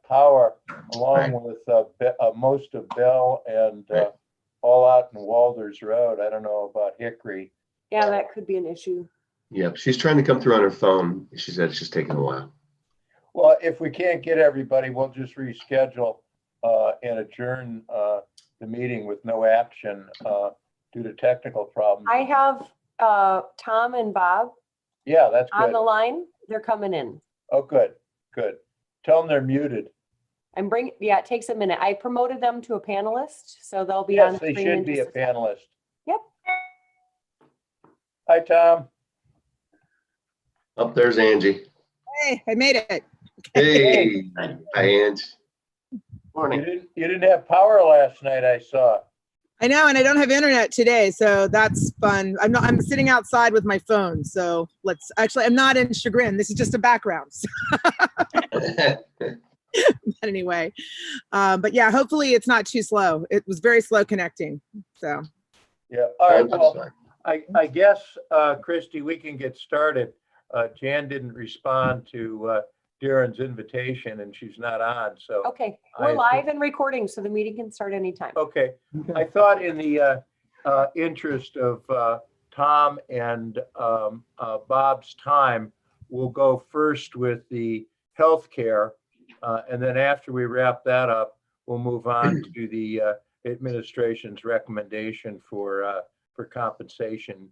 power along Right. with most of Bell and Right. all out in Walders Road. I don't know about Hickory. Yeah, that could be an issue. Yep, she's trying to come through on her phone. She said it's just taking a while. Well, if we can't get everybody, we'll just reschedule and adjourn the meeting with no action due to technical problems. I have Tom and Bob Yeah, that's on good. the line. They're coming in. Oh, good, good. Tell them they're muted. Yeah, it takes a minute. I promoted them to a panelist, so they'll be on Yes, they screen in should be a just second. panelist. Yep. Hi, Tom. Oh, there's Angie. Hey, I made it. Hey, hi, Ange. You didn't have power last night, I saw. I know, and I don't have internet today, so that's fun. I'm sitting outside with my phone, so I'm not in Chagrin. This is just a background. But anyway, but yeah, hopefully it's not too slow. It was very slow connecting, so. Yeah, all right, That's well, fine. I guess, Christy, we can get started. Jan didn't respond to Darren's invitation and she's not on, so. Okay, I we're assume- live and recording, so the meeting can start anytime. Okay, I thought in the interest of Tom and Bob's time, we'll go first with the healthcare. And then after we wrap that up, we'll move on to the administration's recommendation for compensation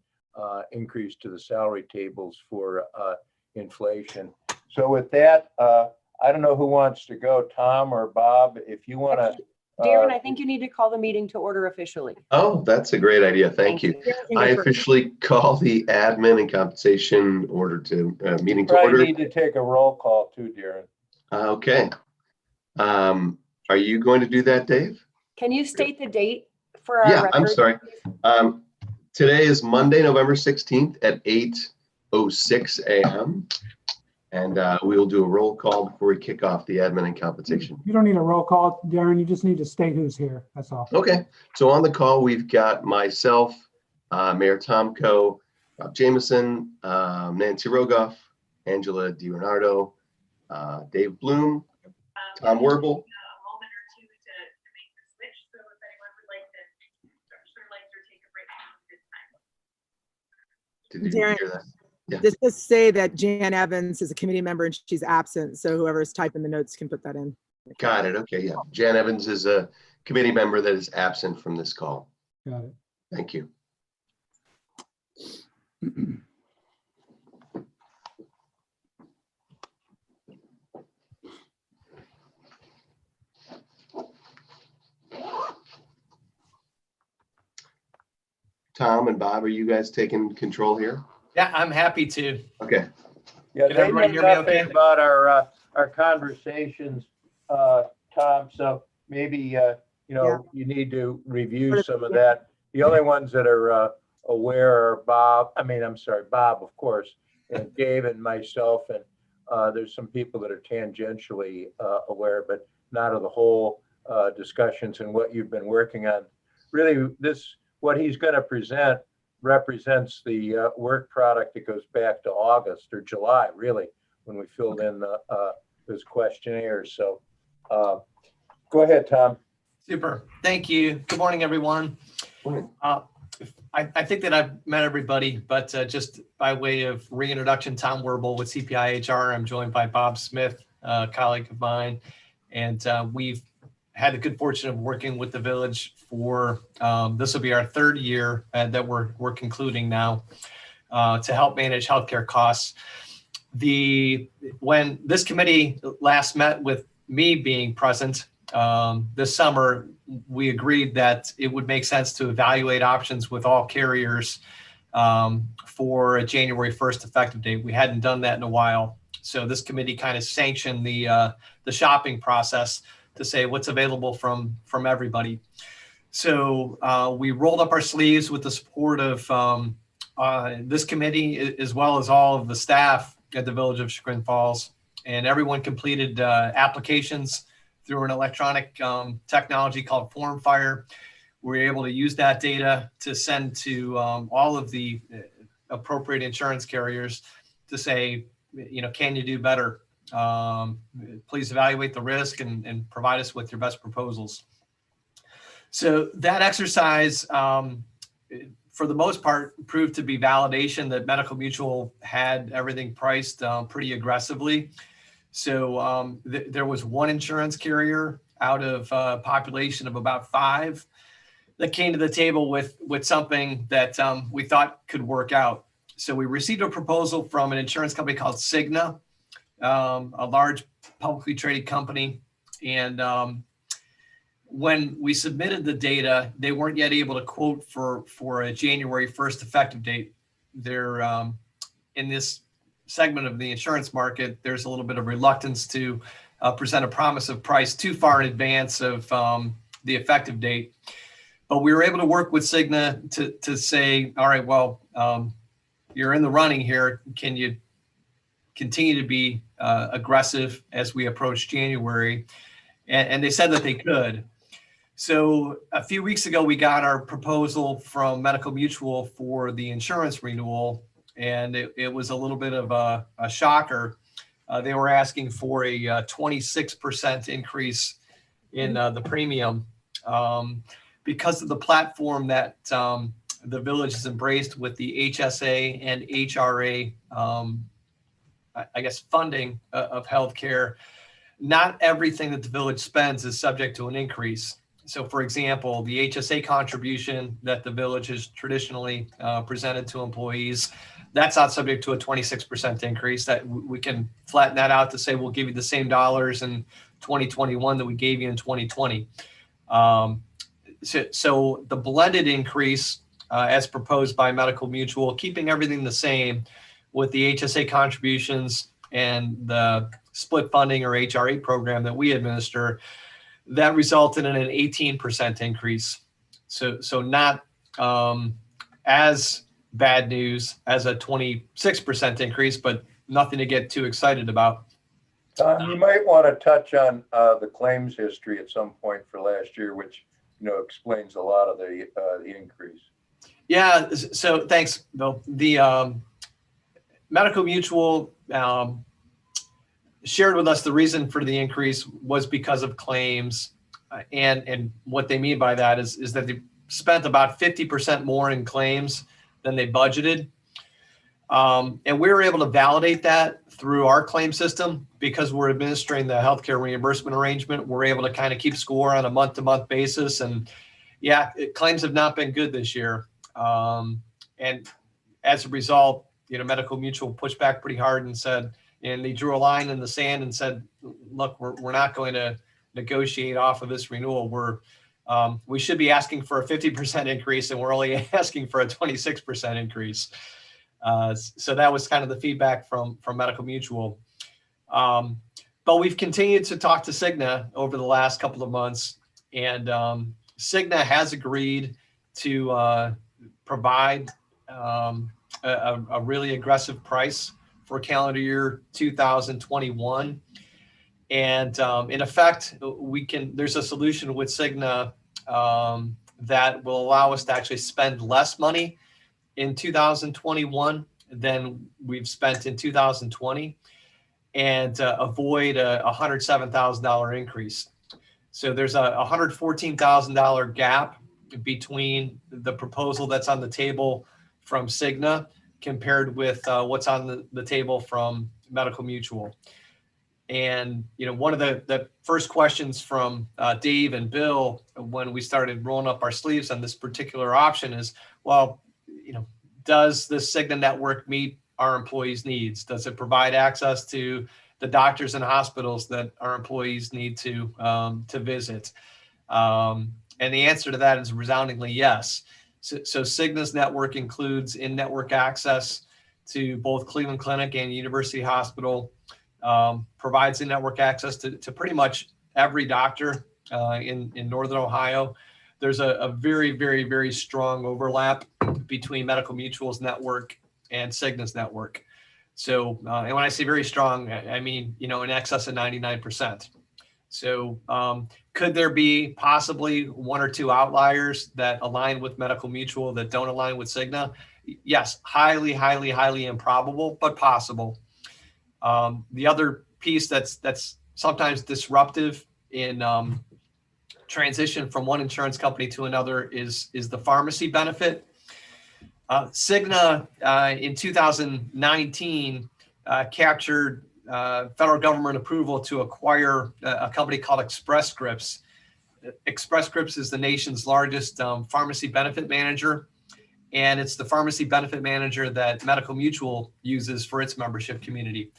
increase to the salary tables for inflation. So with that, I don't know who wants to go, Tom or Bob, if you want to. Darren, I think you need to call the meeting to order officially. Oh, that's a great idea. Thank you. I officially call the admin and compensation meeting to Probably order. need to take a roll call too, Darren. Okay. Are you going to do that, Dave? Can you state the date for our Yeah, record? I'm sorry. Today is Monday, November 16th at 8:06 a.m. And we will do a roll call before we kick off the admin and compensation. You don't need a roll call, Darren. You just need to state who's here. That's all. Okay, so on the call, we've got myself, Mayor Tomko, Rob Jameson, Nancy Rogoff, Angela DiRenardo, Dave Bloom, Tom Werbel. A moment or two to make the switch. So if anyone would like to stretch their legs or take a break, it's this time. Did you Darren, hear that? Yeah. This does say that Jan Evans is a committee member and she's absent, so whoever's typing the notes can put that in. Got it. Okay, yeah. Jan Evans is a committee member that is absent from this call. Got it. Thank you. Tom and Bob, are you guys taking control here? Yeah, I'm happy to. Okay. Yeah, Can they everybody know hear me nothing okay? about our conversations, Tom, so maybe, you need to review some of that. The only ones that are aware are Bob, of course, and Dave and myself, and there's some people that are tangentially aware, but not of the whole discussions and what you've been working on. Really, what he's going to present represents the work product that goes back to August or July, really, when we filled in those questionnaires. So go ahead, Tom. Super. Thank you. Good morning, everyone. Morning. I think that I've met everybody, but just by way of reintroduction, Tom Werbel with CPI HR. I'm joined by Bob Smith, a colleague of mine, and we've had the good fortune of working with the village for, this will be our third year that we're concluding now to help manage healthcare costs. When this committee last met with me being present this summer, we agreed that it would make sense to evaluate options with all carriers for a January 1st effective date. We hadn't done that in a while. So this committee kind of sanctioned the shopping process to say what's available from everybody. So we rolled up our sleeves with the support of this committee, as well as all of the staff at the Village of Chagrin Falls. And everyone completed applications through an electronic technology called FormFire. We were able to use that data to send to all of the appropriate insurance carriers to say, can you do better? Please evaluate the risk and provide us with your best proposals. So that exercise, for the most part, proved to be validation that Medical Mutual had everything priced pretty aggressively. So there was one insurance carrier out of a population of about 5 that came to the table with something that we thought could work out. So we received a proposal from an insurance company called Cigna, a large publicly traded company. And when we submitted the data, they weren't yet able to quote for a January 1st effective date. They're in this segment of the insurance market, there's a little bit of reluctance to present a promise of price too far in advance of the effective date. But we were able to work with Cigna to say, all right, well, you're in the running here. Can you continue to be aggressive as we approach January? And they said that they could. So a few weeks ago, we got our proposal from Medical Mutual for the insurance renewal, and it was a little bit of a shocker. They were asking for a 26% increase in the premium because of the platform that the Village has embraced with the HSA and HRA, I guess, funding of healthcare. Not everything that the Village spends is subject to an increase. So, for example, the HSA contribution that the Village has traditionally presented to employees, that's not subject to a 26% increase. That we can flatten that out to say we'll give you the same dollars in 2021 that we gave you in 2020. So the blended increase as proposed by Medical Mutual, keeping everything the same with the HSA contributions and the split funding or HRA program that we administer, that resulted in an 18% increase. So not as bad news as a 26% increase, but nothing to get too excited about. Tom, you might want to touch on the claims history at some point for last year, which explains a lot of the increase. Yeah. So thanks, Bill. The Medical Mutual shared with us the reason for the increase was because of claims, and what they mean by that is that they spent about 50% more in claims than they budgeted. And we were able to validate that through our claim system because we're administering the healthcare reimbursement arrangement. We're able to kind of keep score on a month-to-month basis. And yeah, claims have not been good this year. And as a result, Medical Mutual pushed back pretty hard and said, and they drew a line in the sand and said, look, we're not going to negotiate off of this renewal. We should be asking for a 50% increase, and we're only asking for a 26% increase. So that was kind of the feedback from Medical Mutual. But we've continued to talk to Cigna over the last couple of months, and Cigna has agreed to provide a really aggressive price for calendar year 2021. And in effect, there's a solution with Cigna that will allow us to actually spend less money in 2021 than we've spent in 2020 and avoid a $107,000 increase. So there's a $114,000 gap between the proposal that's on the table from Cigna compared with what's on the table from Medical Mutual. And, one of the first questions from Dave and Bill when we started rolling up our sleeves on this particular option is, well, does the Cigna network meet our employees' needs? Does it provide access to the doctors and hospitals that our employees need to visit? And the answer to that is resoundingly yes. So Cigna's network includes in-network access to both Cleveland Clinic and University Hospital, provides in-network access to pretty much every doctor in Northern Ohio. There's a very, very, very strong overlap between Medical Mutual's network and Cigna's network. So, and when I say very strong, I mean, in excess of 99%. So could there be possibly one or two outliers that align with Medical Mutual that don't align with Cigna? Yes, highly, highly, highly improbable, but possible. The other piece that's sometimes disruptive in transition from one insurance company to another is the pharmacy benefit. Cigna in 2019 captured federal government approval to acquire a company called Express Scripts. Express Scripts is the nation's largest pharmacy benefit manager, and it's the pharmacy benefit manager that Medical Mutual uses for its membership community.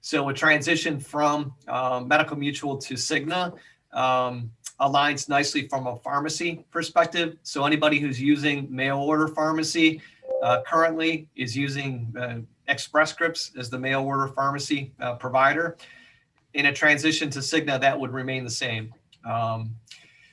So a transition from Medical Mutual to Cigna aligns nicely from a pharmacy perspective. So anybody who's using mail order pharmacy currently is using Express Scripts as the mail order pharmacy provider. In a transition to Cigna, that would remain the same.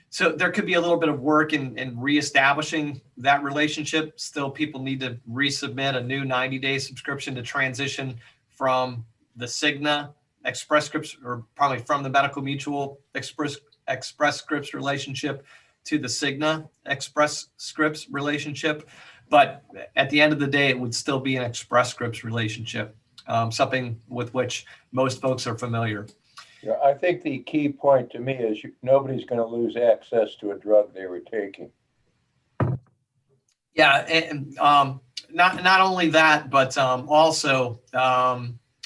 So there could be a little bit of work in reestablishing that relationship. Still, people need to resubmit a new 90-day subscription to transition from the Cigna Express Scripts, or probably from the Medical Mutual Express Scripts relationship to the Cigna Express Scripts relationship. But at the end of the day, it would still be an Express Scripts relationship, something with which most folks are familiar. Yeah, I think the key point to me is nobody's going to lose access to a drug they were taking. Yeah, and not only that, but also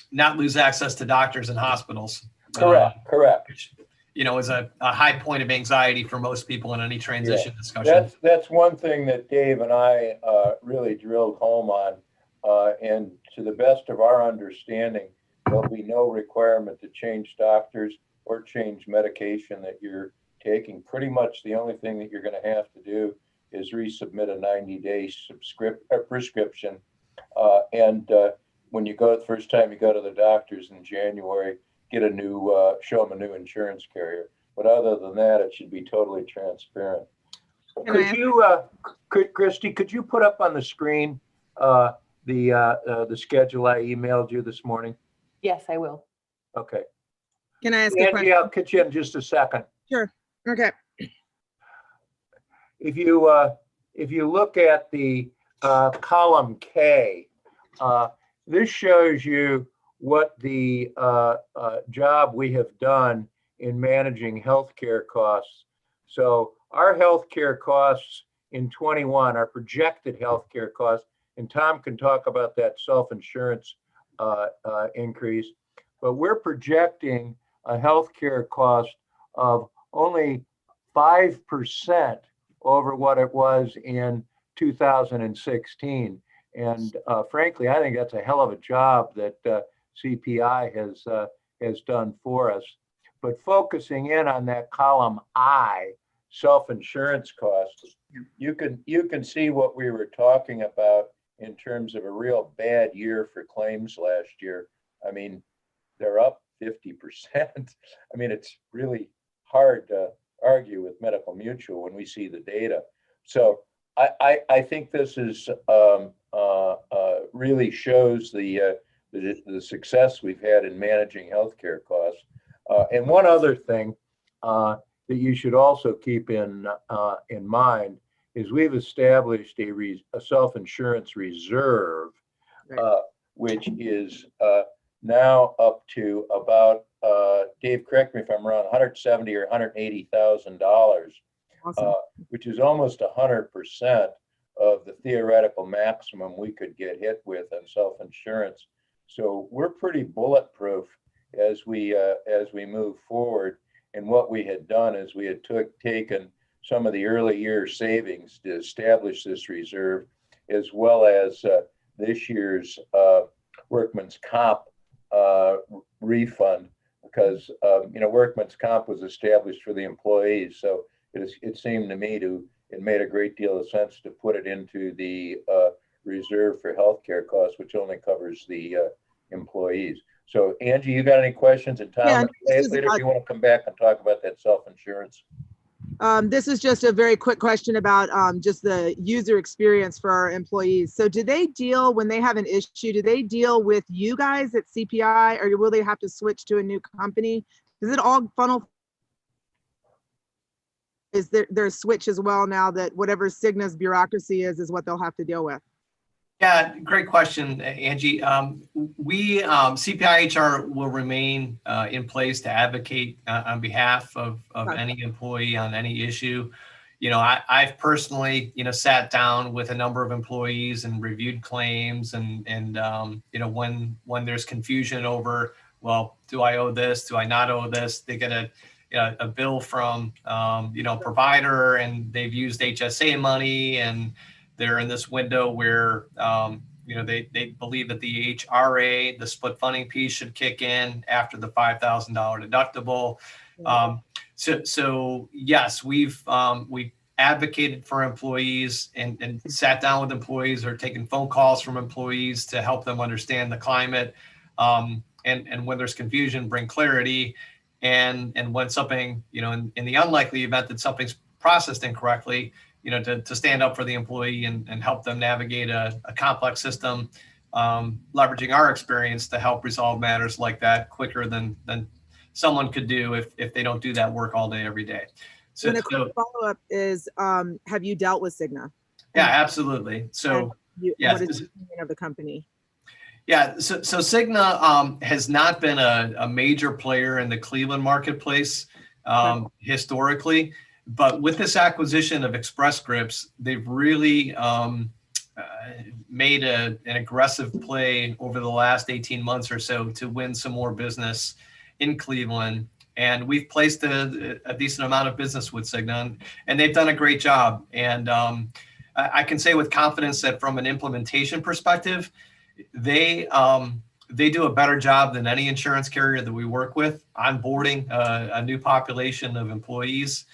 not lose access to doctors and hospitals. Correct. Which, is a high point of anxiety for most people in any transition discussion. That's one thing that Dave and I really drilled home on, and to the best of our understanding, there'll be no requirement to change doctors or change medication that you're taking. Pretty much the only thing that you're going to have to do is resubmit a 90-day prescription. And when you go the first time you go to the doctors in January, get a new, show them a new insurance carrier. But other than that, it should be totally transparent. Christy, could you put up on the screen the schedule I emailed you this morning? Yes, I will. Okay. Can I ask a Angie, question? I'll catch you in just a second. Sure. Okay. If you look at the column K, this shows you what the job we have done in managing healthcare costs. So our healthcare costs in 21, our projected healthcare costs, and Tom can talk about that self-insurance increase, but we're projecting a healthcare cost of only 5% over what it was in 2016. And frankly, I think that's a hell of a job that CPI has done for us. But focusing in on that column I, self-insurance costs, you can see what we were talking about in terms of a real bad year for claims last year. I mean, they're up 50%. I mean, it's really hard to argue with Medical Mutual when we see the data. So I think this is really shows the success we've had in managing healthcare costs. And one other thing that you should also keep in mind is we've established a self-insurance reserve, Right. which is now up to about, Dave, correct me if I'm wrong, $170,000 or $180,000, Awesome. which is almost 100% of the theoretical maximum we could get hit with on self-insurance. So we're pretty bulletproof as we move forward. And what we had done is we had taken some of the early year savings to establish this reserve, as well as this year's workman's comp refund, because workman's comp was established for the employees. So it seemed to me it made a great deal of sense to put it into the reserve for healthcare costs, which only covers the employees. So Angie, you got any questions? And Tom, Yeah, later if you want to come back and talk about that self-insurance. This is just a very quick question about just the user experience for our employees. So do they deal, when they have an issue, do they deal with you guys at CPI, or will they have to switch to a new company? Does it all funnel? Is there a switch as well now that whatever Cigna's bureaucracy is what they'll have to deal with? Yeah, great question, Angie. We, CPI HR will remain in place to advocate on behalf of Gotcha. any employee on any issue. You know, I've personally, sat down with a number of employees and reviewed claims and when there's confusion over, well, do I owe this? Do I not owe this? They get a bill from, provider, and they've used HSA money, and they're in this window where, they believe that the HRA, the split funding piece, should kick in after the $5,000 deductible. So yes, we've advocated for employees and sat down with employees or taken phone calls from employees to help them understand the climate. And when there's confusion, bring clarity. And when something, in the unlikely event that something's processed incorrectly, to stand up for the employee and help them navigate a complex system, leveraging our experience to help resolve matters like that quicker than someone could do if they don't do that work all day, every day. So, And a quick follow-up is, have you dealt with Cigna? yeah, absolutely. So, What is the opinion of the company? Yeah, so Cigna has not been a major player in the Cleveland marketplace historically, but with this acquisition of Express Scripts, they've really made an aggressive play over the last 18 months or so to win some more business in Cleveland. And we've placed a decent amount of business with Cigna, and they've done a great job. And I can say with confidence that from an implementation perspective, they do a better job than any insurance carrier that we work with, onboarding a new population of employees.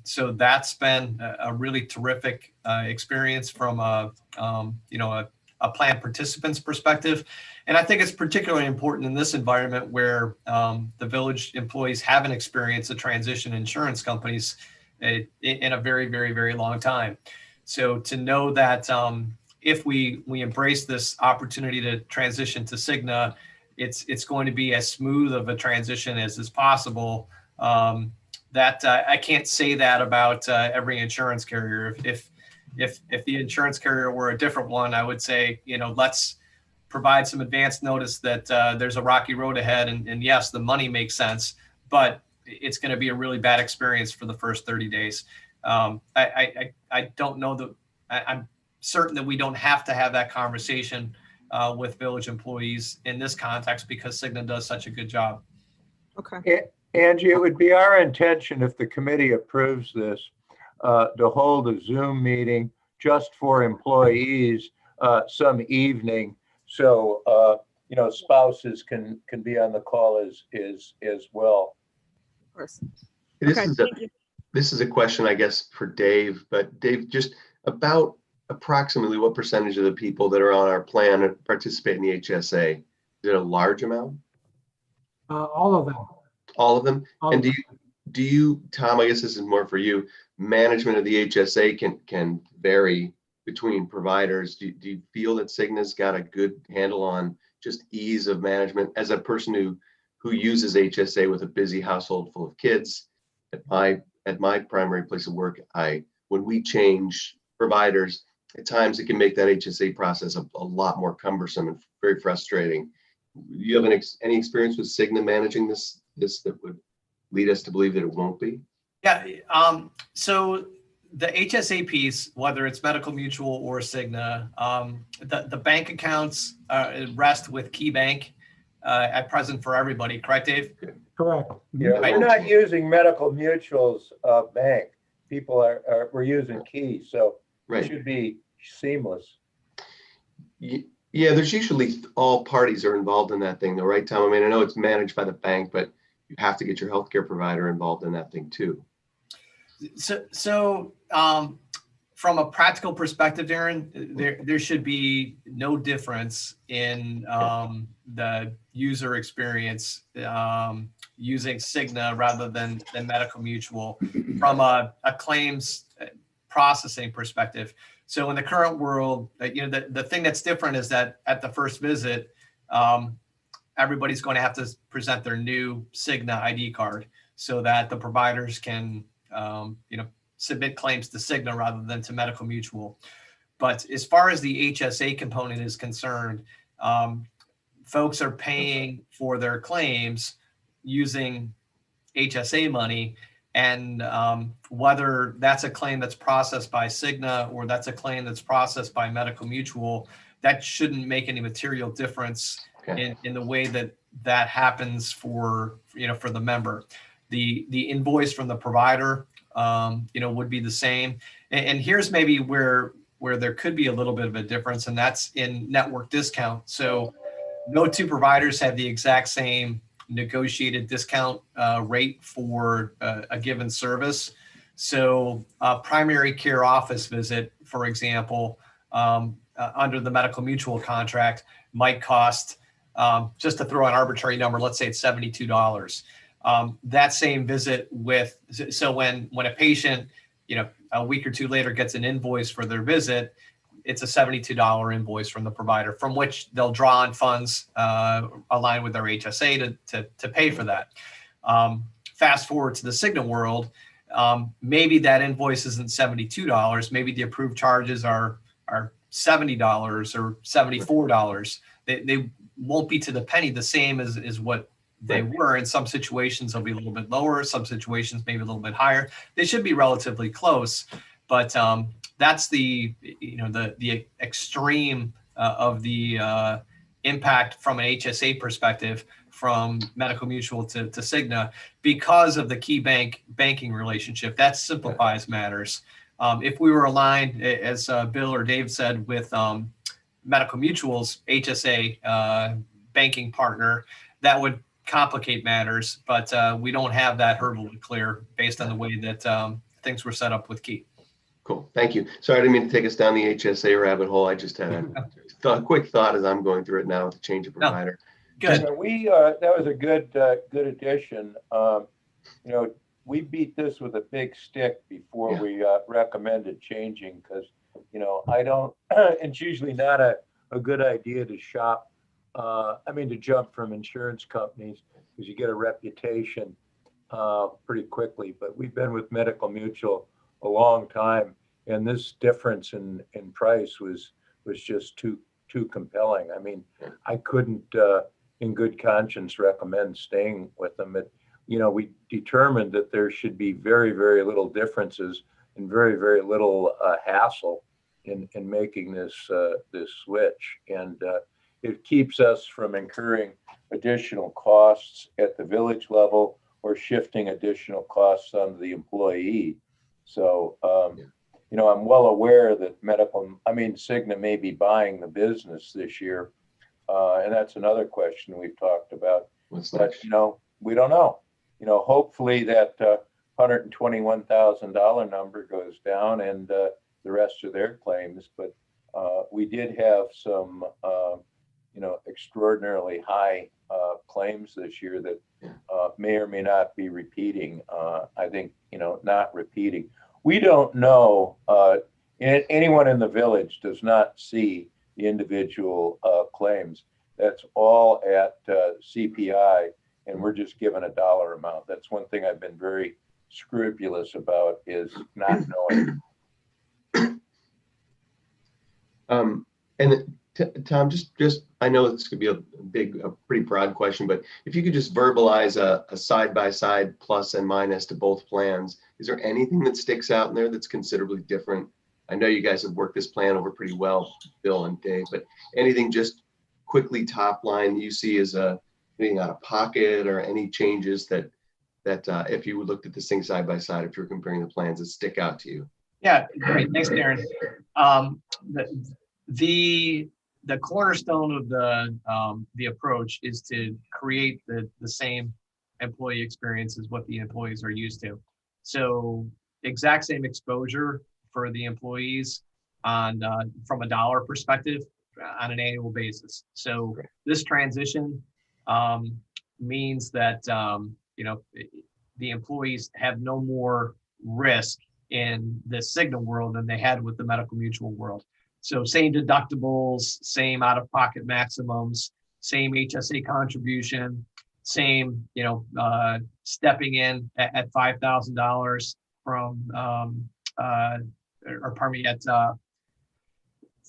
So that's been a really terrific experience from a plan participant's perspective. And I think it's particularly important in this environment where the Village employees haven't experienced a transition in insurance companies in a very, very, very long time. So to know that if we embrace this opportunity to transition to Cigna, it's going to be as smooth of a transition as is possible. That I can't say that about every insurance carrier. If the insurance carrier were a different one, I would say, let's provide some advance notice that there's a rocky road ahead. And yes, the money makes sense, but it's going to be a really bad experience for the first 30 days. I don't know that I'm certain that we don't have to have that conversation with Village employees in this context because Cigna does such a good job. Okay. Angie, it would be our intention, if the committee approves this, to hold a Zoom meeting just for employees some evening. So, spouses can be on the call as well. Of course. This Okay, is thank you. this is a question, I guess, for Dave, but Dave, just about approximately what percentage of the people that are on our plan participate in the HSA? Is it a large amount? All of them. All of them? All And of do you, Tom, I guess this is more for you, management of the HSA can vary between providers. Do you feel that Cigna's got a good handle on just ease of management? As a person who uses HSA with a busy household full of kids, at my primary place of work, when we change providers, at times it can make that HSA process a lot more cumbersome and very frustrating. Do you have any experience with Cigna managing this that would lead us to believe that it won't be? Yeah. So the HSA piece, whether it's Medical Mutual or Cigna, the bank accounts rest with KeyBank at present for everybody. Correct, Dave? Correct. Yeah, we're not using Medical Mutual's bank. We're using Key, so it Right. should be seamless. Yeah, there's usually all parties are involved in that thing, though, right, Tom? I mean, I know it's managed by the bank, but you have to get your healthcare provider involved in that thing too. So from a practical perspective, Darren, there should be no difference in the user experience using Cigna rather than Medical Mutual from a claims processing perspective. So in the current world, the thing that's different is that at the first visit, everybody's going to have to present their new Cigna ID card so that the providers can, submit claims to Cigna rather than to Medical Mutual. But as far as the HSA component is concerned, folks are paying for their claims using HSA money. And whether that's a claim that's processed by Cigna or that's a claim that's processed by Medical Mutual, that shouldn't make any material difference Okay. in the way that that happens for, for the member. The invoice from the provider, would be the same. And here's maybe where there could be a little bit of a difference, and that's in network discount. So no two providers have the exact same negotiated discount rate for a given service. So a primary care office visit, for example, under the Medical Mutual contract might cost, just to throw an arbitrary number, let's say it's $72. That same visit so when a patient, a week or two later gets an invoice for their visit, it's a $72 invoice from the provider, from which they'll draw on funds aligned with their HSA to pay for that. Fast forward to the Cigna world, maybe that invoice isn't $72. Maybe the approved charges are $70 or $74. They won't be to the penny the same as what they were. In some situations, they'll be a little bit lower. Some situations, maybe a little bit higher. They should be relatively close, but that's the extreme of the impact from an HSA perspective from Medical Mutual to Cigna because of the key banking relationship. That simplifies matters. If we were aligned, as Bill or Dave said, with Medical Mutual's HSA banking partner, that would complicate matters, but we don't have that hurdle to clear based on the way that things were set up with Key. Cool. Thank you. Sorry, I didn't mean to take us down the HSA rabbit hole. I just had a quick thought as I'm going through it now with the change of provider. Good. So that was a good addition. We beat this with a big stick before we recommended changing because, I don't, it's usually not a good idea to shop. To jump from insurance companies because you get a reputation pretty quickly. But we've been with Medical Mutual a long time, and this difference in price was just too compelling. I couldn't, in good conscience, recommend staying with them. We determined that there should be very, very little differences and very, very little hassle in making this switch, and it keeps us from incurring additional costs at the village level or shifting additional costs on the employee. So, I'm well aware that Cigna may be buying the business this year. And that's another question we've talked about. But, we don't know. Hopefully that $121,000 number goes down and the rest of their claims. But we did have some extraordinarily high claims this year that may or may not be repeating. I think, not repeating. We don't know. Anyone in the village does not see the individual claims. That's all at CPI, and we're just given a dollar amount. That's one thing I've been very scrupulous about is not knowing. And Tom, just I know this could be a pretty broad question, but if you could just verbalize a side-by-side plus and minus to both plans, is there anything that sticks out in there that's considerably different? I know you guys have worked this plan over pretty well, Bill and Dave, but anything just quickly top line you see as anything out of pocket or any changes that if you looked at this thing side by side, if you're comparing the plans that stick out to you? Yeah, great. Thanks, Darren. The cornerstone of the approach is to create the same employee experience as what the employees are used to. So exact same exposure for the employees from a dollar perspective on an annual basis. So this transition means that the employees have no more risk in the Cigna world than they had with the Medical Mutual world. So same deductibles, same out-of-pocket maximums, same HSA contribution, same, stepping in at $5,000 from, at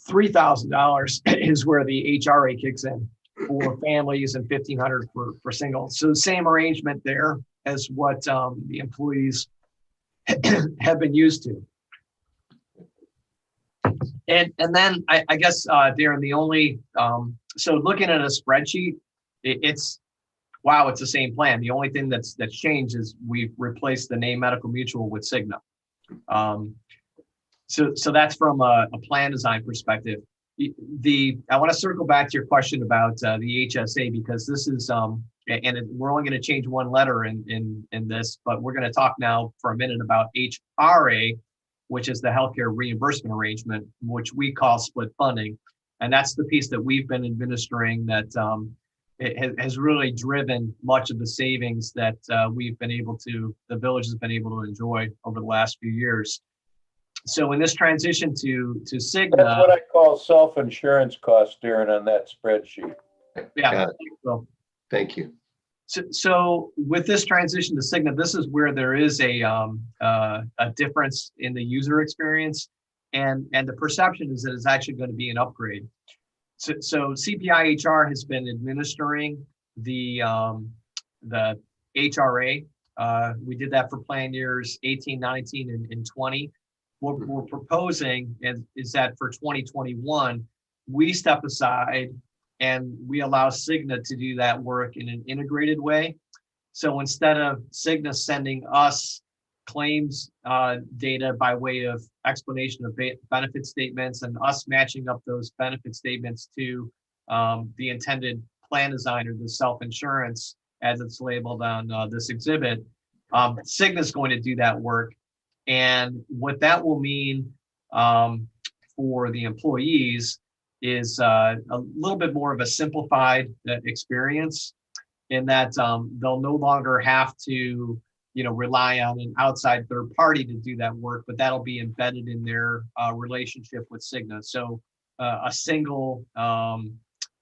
$3,000 is where the HRA kicks in for families and $1,500 for singles. So the same arrangement there as what the employees have been used to. And then I guess, Darren, the only, so looking at a spreadsheet, it's the same plan. The only thing that's changed is we've replaced the name Medical Mutual with Cigna. So that's from a plan design perspective. I want to circle back to your question about the HSA, because this is, we're only going to change one letter in this, but we're going to talk now for a minute about HRA, which is the healthcare reimbursement arrangement, which we call split funding. And that's the piece that we've been administering that it has really driven much of the savings that the village has been able to enjoy over the last few years. So in this transition to Cigna. That's what I call self-insurance costs, Darren, on that spreadsheet. Yeah. Well, thank you. So with this transition to Cigna, this is where there is a difference in the user experience, and the perception is that it's actually going to be an upgrade. So CPI-HR has been administering the HRA. We did that for plan years 18, 19, and 20. What we're proposing is that for 2021, we step aside and we allow Cigna to do that work in an integrated way. So instead of Cigna sending us claims data by way of explanation of benefit statements and us matching up those benefit statements to the intended plan design or the self-insurance as it's labeled on this exhibit, Cigna is going to do that work. And what that will mean for the employees is a little bit more of a simplified experience, in that they'll no longer have to, rely on an outside third party to do that work, but that'll be embedded in their relationship with Cigna. So a single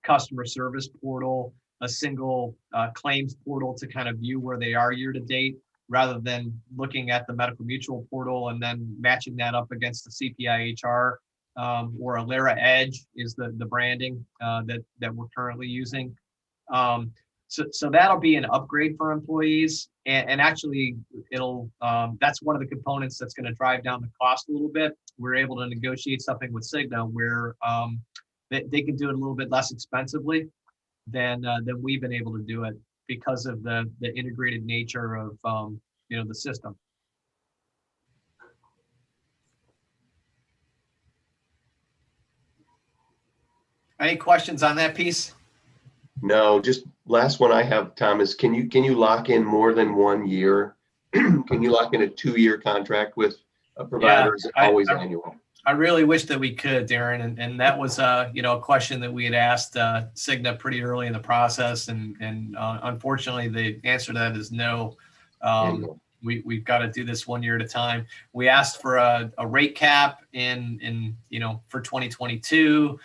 customer service portal, a single claims portal to kind of view where they are year to date, rather than looking at the Medical Mutual portal and then matching that up against the CPI-HR, or Alera Edge is the branding that we're currently using. So that'll be an upgrade for employees, and actually it'll that's one of the components that's going to drive down the cost a little bit. We're able to negotiate something with Cigna where they can do it a little bit less expensively than we've been able to do it, because of the integrated nature of the system. Any questions on that piece? No, just last one I have, Tom, is can you lock in more than 1 year? Can you lock in a 2-year contract with a provider? Is it always annual? I really wish that we could, Darren, and that was a question that we had asked Cigna pretty early in the process, and unfortunately the answer to that is no. We've got to do this 1 year at a time. We asked for a rate cap in for 2022.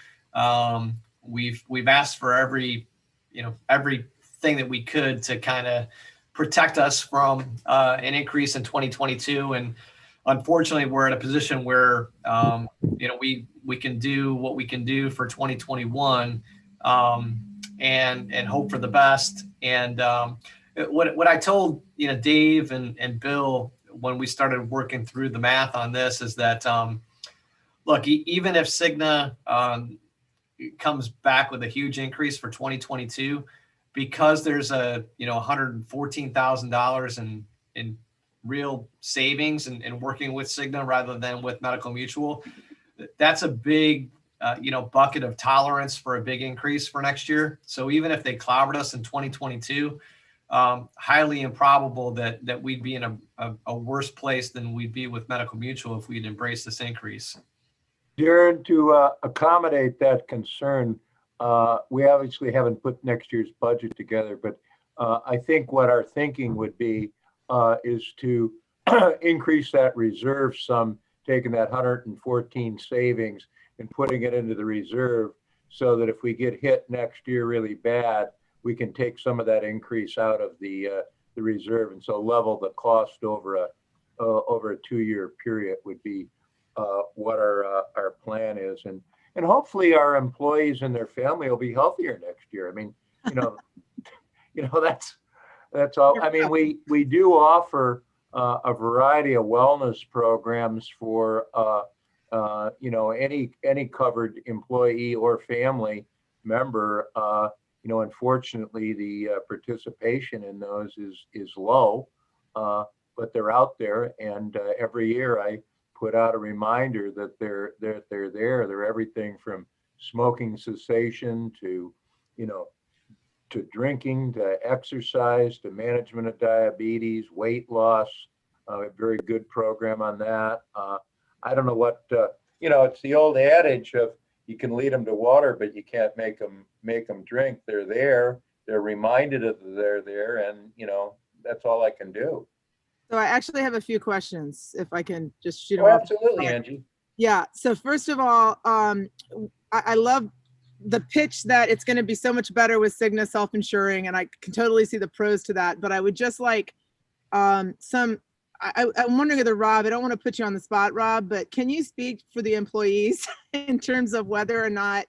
We've asked for everything that we could to kind of protect us from an increase in 2022, and unfortunately, we're in a position where we can do what we can do for 2021, and hope for the best. And what I told Dave and Bill when we started working through the math on this is that look, even if Cigna comes back with a huge increase for 2022, because there's a $114,000 in real savings and working with Cigna rather than with Medical Mutual, that's a big bucket of tolerance for a big increase for next year. So even if they clobbered us in 2022, highly improbable that we'd be in a worse place than we'd be with Medical Mutual if we'd embraced this increase. Darren, to accommodate that concern, we obviously haven't put next year's budget together, but I think what our thinking would be is to increase that reserve sum, taking that 114 savings and putting it into the reserve, so that if we get hit next year really bad, we can take some of that increase out of the reserve, and so level the cost over a 2-year period would be what our plan is. And and hopefully our employees and their family will be healthier next year. I mean, you know, that's all. I mean, we do offer a variety of wellness programs for any covered employee or family member. Unfortunately, the participation in those is low, but they're out there, and every year I put out a reminder that they're there. They're everything from smoking cessation to, to drinking, to exercise, to management of diabetes, weight loss. A very good program on that. I don't know what, it's the old adage of you can lead them to water, but you can't make them drink. They're there. They're reminded that they're there, and that's all I can do. So I actually have a few questions, if I can just shoot them Oh, off. absolutely, Angie. Yeah. So first of all, I love the pitch that it's going to be so much better with Cigna self-insuring, and I can totally see the pros to that. But I would just like I'm wondering whether Rob, I don't want to put you on the spot, Rob, but can you speak for the employees in terms of whether or not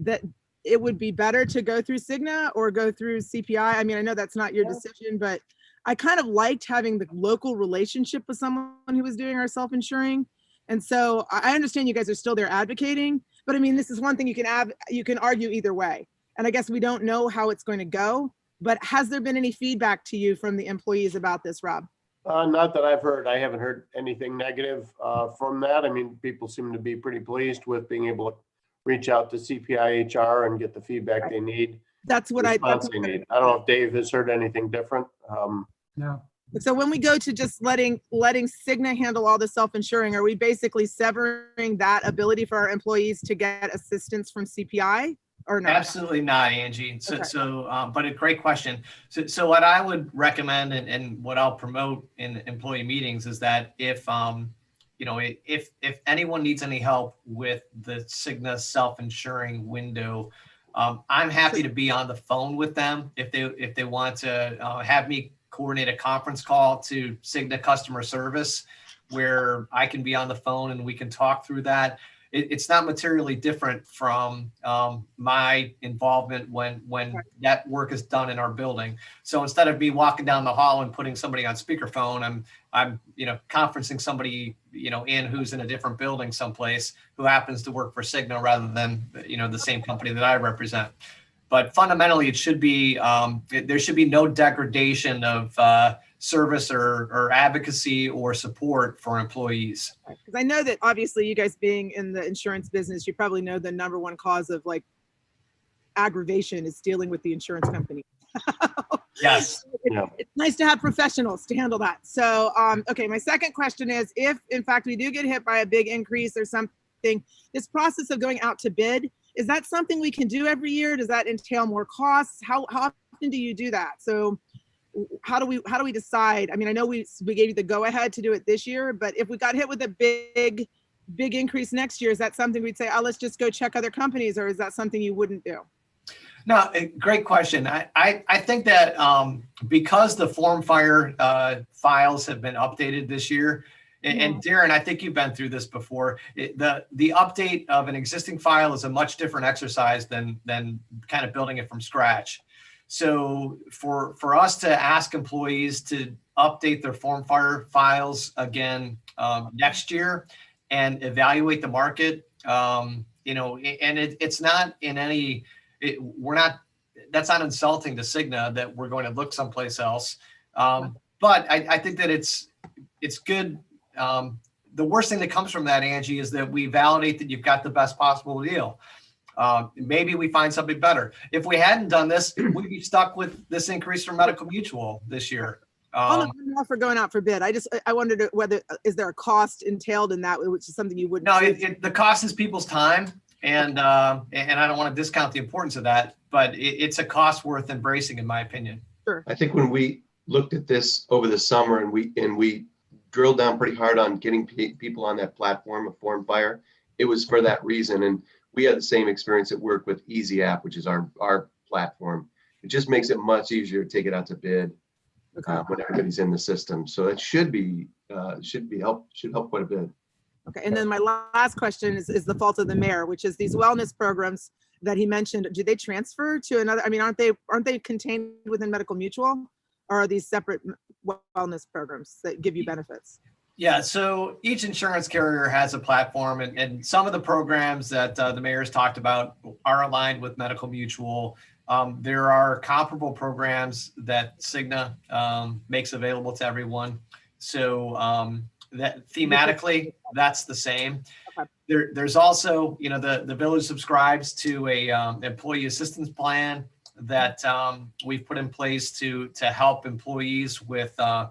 that it would be better to go through Cigna or go through CPI? I mean, I know that's not your decision, but I kind of liked having the local relationship with someone who was doing our self-insuring. And so I understand you guys are still there advocating, but I mean, this is one thing you can argue either way. And I guess we don't know how it's going to go, but has there been any feedback to you from the employees about this, Rob? Not that I've heard. I haven't heard anything negative from that. I mean, people seem to be pretty pleased with being able to reach out to CPI HR and get the feedback they need. That's what I need. I don't know if Dave has heard anything different. No. So when we go to just letting Cigna handle all the self-insuring, are we basically severing that ability for our employees to get assistance from CPI or not? Absolutely not, Angie. Okay. But a great question. So what I would recommend and what I'll promote in employee meetings is that if anyone needs any help with the Cigna self-insuring window, I'm happy to be on the phone with them if they want to have me coordinate a conference call to Cigna customer service where I can be on the phone and we can talk through that. It's not materially different from my involvement when that work is done in our building. So instead of me walking down the hall and putting somebody on speakerphone, I'm conferencing somebody in who's in a different building someplace who happens to work for Cigna rather than the same company that I represent. But fundamentally, it should be there should be no degradation of service or advocacy or support for employees. Because I know that obviously you guys being in the insurance business, you probably know the number one cause of like aggravation is dealing with the insurance company. Yes. It's nice to have professionals to handle that. So, okay, my second question is, if in fact we do get hit by a big increase or something, this process of going out to bid, is that something we can do every year? Does that entail more costs? How often do you do that? So how do we decide? I mean, I know we gave you the go ahead to do it this year, but if we got hit with a big increase next year, is that something we'd say, oh, let's just go check other companies, or is that something you wouldn't do? No, great question. I think that because the Form Fire files have been updated this year, and Darren, I think you've been through this before. The update of an existing file is a much different exercise than kind of building it from scratch. So for us to ask employees to update their Form Fire files again next year and evaluate the market, and it's not in any. That's not insulting to Cigna that we're going to look someplace else. But I think that it's good. The worst thing that comes from that, Angie, is that we validate that you've got the best possible deal. Maybe we find something better. If we hadn't done this, we'd be stuck with this increase from Medical Mutual this year. I'm all for going out for bid. I wondered whether, is there a cost entailed in that, which is something you wouldn't. No, the cost is people's time. And I don't want to discount the importance of that, but it's a cost worth embracing, in my opinion. Sure. I think when we looked at this over the summer and we drilled down pretty hard on getting people on that platform of Form Fire, it was for that reason. And we had the same experience at work with Easy App, which is our platform. It just makes it much easier to take it out to bid when everybody's in the system. So it should help quite a bit. Okay, and then my last question is the fault of the mayor, which is these wellness programs that he mentioned, do they transfer to another, I mean, aren't they contained within Medical Mutual? Or are these separate wellness programs that give you benefits? Yeah, so each insurance carrier has a platform, and some of the programs that the mayor's talked about are aligned with Medical Mutual. There are comparable programs that Cigna makes available to everyone. So that thematically, that's the same. Okay. There's also, the village subscribes to a employee assistance plan that we've put in place to help employees with a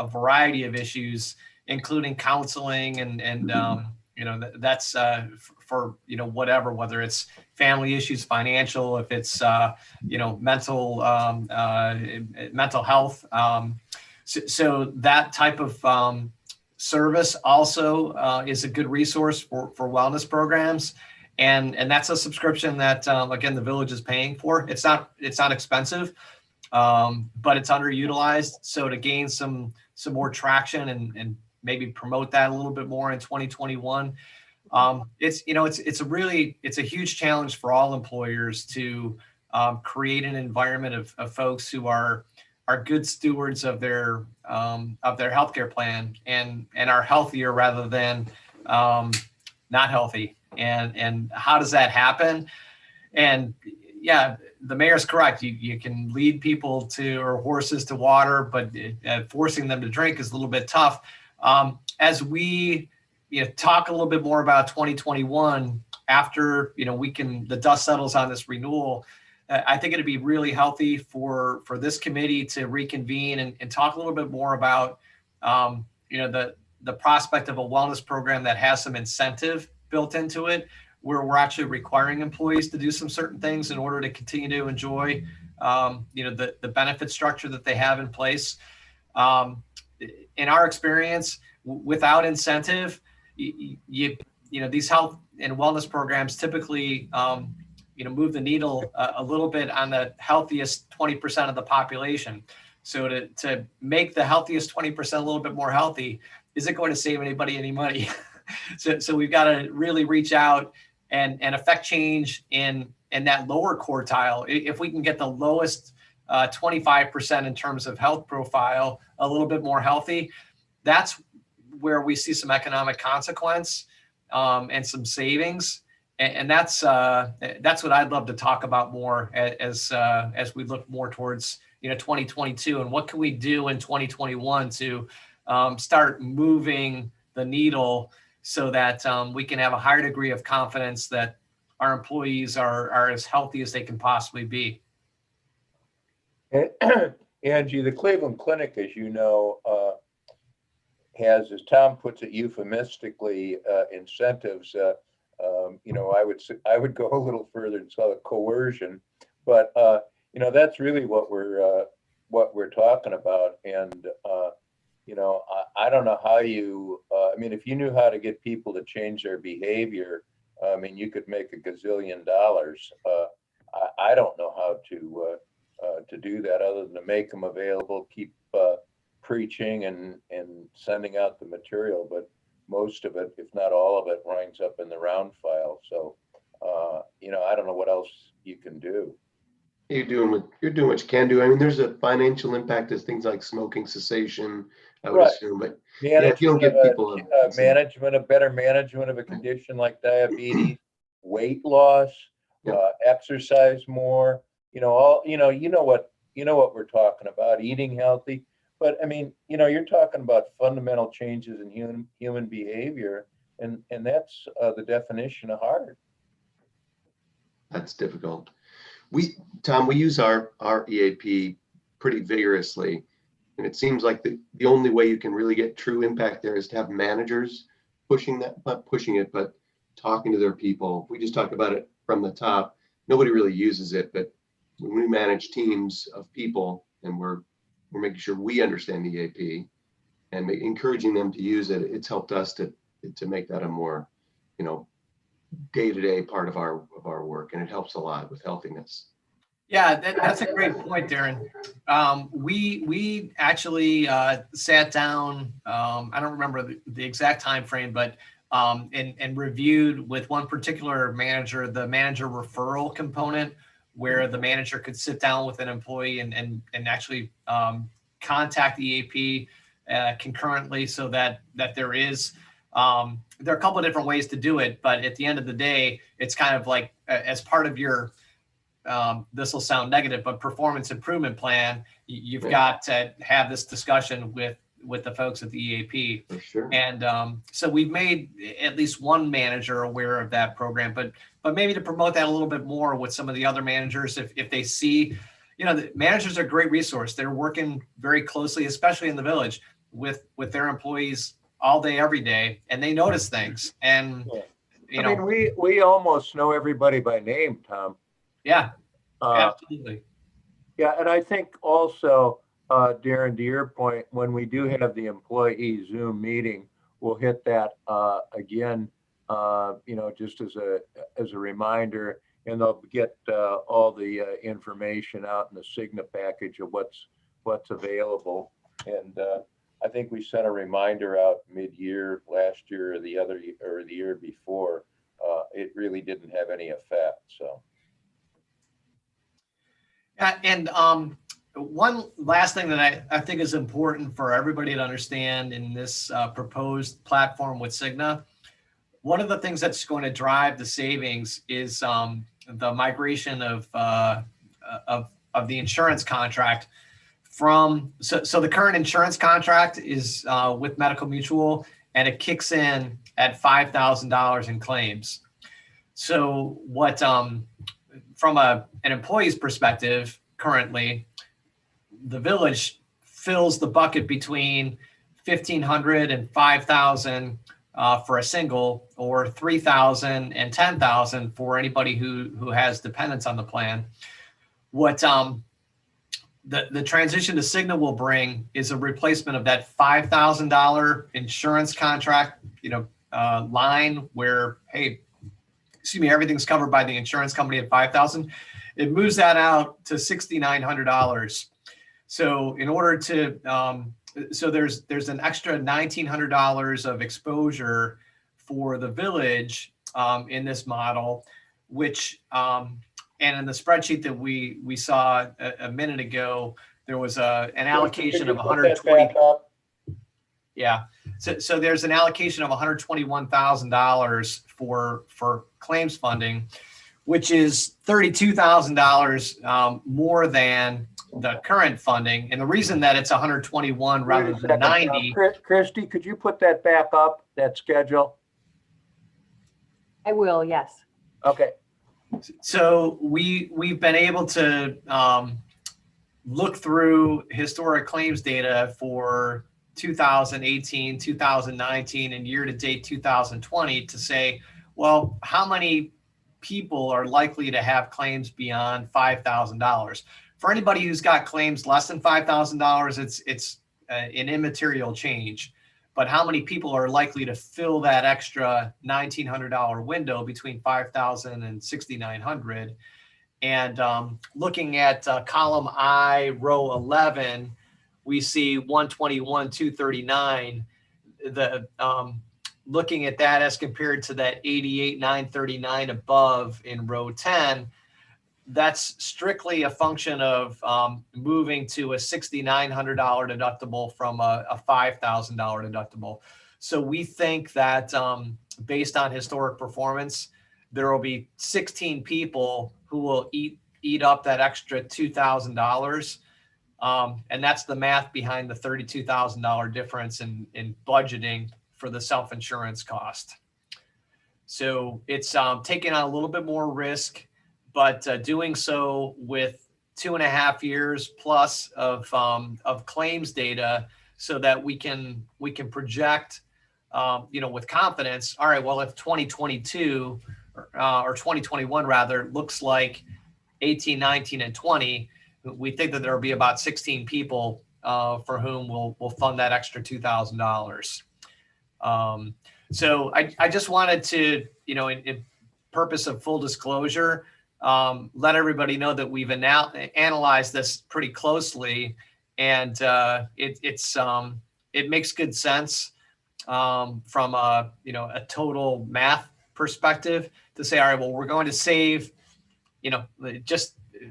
variety of issues, including counseling and that's for whatever, whether it's family issues, financial, if it's mental health. So that type of service also is a good resource for wellness programs. And that's a subscription that, again, the village is paying for. It's not expensive, but it's underutilized. So to gain some more traction and maybe promote that a little bit more in 2021, it's a huge challenge for all employers to create an environment of folks who are good stewards of their healthcare plan and are healthier rather than not healthy. And how does that happen? And yeah, the mayor's correct. You can lead people or horses to water, but forcing them to drink is a little bit tough. As we talk a little bit more about 2021, after the dust settles on this renewal, I think it'd be really healthy for this committee to reconvene and talk a little bit more about the prospect of a wellness program that has some incentive built into it, where we're actually requiring employees to do some certain things in order to continue to enjoy the benefit structure that they have in place. In our experience, without incentive, these health and wellness programs typically move the needle a little bit on the healthiest 20% of the population. So to make the healthiest 20% a little bit more healthy isn't going to save anybody any money. So we've got to really reach out and affect change in that lower quartile. If we can get the lowest 25% in terms of health profile a little bit more healthy, that's where we see some economic consequence and some savings. And that's what I'd love to talk about more as we look more towards 2022, and what can we do in 2021 to start moving the needle so that we can have a higher degree of confidence that our employees are as healthy as they can possibly be. Angie, the Cleveland Clinic, as you know, has, as Tom puts it euphemistically, incentives. I would go a little further and call it coercion, but that's really what we're talking about. And I don't know how you. If you knew how to get people to change their behavior, you could make $1 gazillion. I don't know how to do that other than to make them available, keep preaching and sending out the material, but most of it, if not all of it, winds up in the round file. So, I don't know what else you can do. You're doing what you can do. There's a financial impact as things like smoking cessation, I would assume, but if you don't give people better management of a condition like diabetes, weight loss, exercise more, what we're talking about, eating healthy. But you're talking about fundamental changes in human behavior, and that's the definition of hard. That's difficult. Tom, we use our EAP pretty vigorously, and it seems like the only way you can really get true impact there is to have managers pushing that, not pushing it, but talking to their people. We just talk about it from the top. Nobody really uses it, but when we manage teams of people and we're making sure we understand the EAP and encouraging them to use it, it's helped us to make that a more, day-to-day part of our work, and it helps a lot with healthiness. Yeah, that's a great point, Darren. We actually sat down. I don't remember the exact time frame, but and reviewed with one particular manager the manager referral component, where the manager could sit down with an employee and actually contact the EAP concurrently, so that there is. There are a couple of different ways to do it, but at the end of the day, it's kind of like as part of your this will sound negative, but performance improvement plan, you've got to have this discussion with the folks at the EAP. For sure. And so we've made at least one manager aware of that program, but maybe to promote that a little bit more with some of the other managers, if they see, the managers are a great resource. They're working very closely, especially in the village, with their employees all day, every day, and they notice things. And, I mean, we almost know everybody by name, Tom. Yeah, absolutely. Yeah, and I think also, Darren, to your point, when we do have the employee Zoom meeting, we'll hit that again, just as a reminder, and they'll get all the information out in the Cigna package of what's available. And I think we sent a reminder out mid-year last year or the year before. It really didn't have any effect, so. And one last thing that I think is important for everybody to understand in this proposed platform with Cigna, one of the things that's going to drive the savings is the migration of the insurance contract from, so the current insurance contract is with Medical Mutual, and it kicks in at $5,000 in claims. So what, from an employee's perspective, currently, the village fills the bucket between $1,500 and $5,000 for a single, or $3,000 and $10,000 for anybody who has dependents on the plan. What the transition to Cigna will bring is a replacement of that $5,000 insurance contract, line where, hey, everything's covered by the insurance company at $5,000. It moves that out to $6,900. So in order to, so there's an extra $1,900 of exposure for the village in this model, which, and in the spreadsheet that we saw a minute ago, there was an allocation of 120. Yeah. So there's an allocation of $121,000 for claims funding, which is $32,000 more than the current funding. And the reason that it's 121 rather than 90. Christy, could you put that back up, that schedule? I will, yes. Okay. So we've been able to look through historic claims data for 2018, 2019, and year-to-date 2020 to say, well, how many people are likely to have claims beyond $5,000? For anybody who's got claims less than $5,000, it's an immaterial change. But how many people are likely to fill that extra $1,900 window between $5,000 and $6,900? And looking at column I, row 11, we see 121, 239. Looking at that as compared to that 88, 939 above in row 10, that's strictly a function of moving to a $6,900 deductible from a $5,000 deductible. So we think that based on historic performance, there will be 16 people who will eat up that extra $2,000. And that's the math behind the $32,000 difference in budgeting for the self-insurance cost. So it's taking on a little bit more risk, but doing so with 2.5 years plus of claims data, so that we can project, with confidence. All right, well, if 2022 or 2021 rather looks like 18, 19, and 20, we think that there will be about 16 people for whom we'll fund that extra $2,000. So I just wanted to, in purpose of full disclosure, let everybody know that we've analyzed this pretty closely, and it makes good sense from a total math perspective to say, all right, well, we're going to save,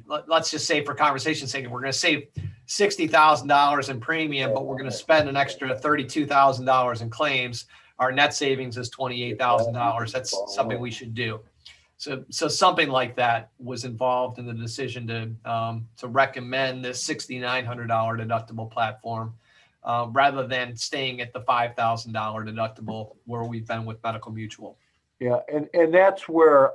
let's just say for conversation's sake, we're going to save $60,000 in premium, but we're going to spend an extra $32,000 in claims. Our net savings is $28,000. That's something we should do. So something like that was involved in the decision to recommend this $6,900 deductible platform rather than staying at the $5,000 deductible where we've been with Medical Mutual. Yeah, and that's where,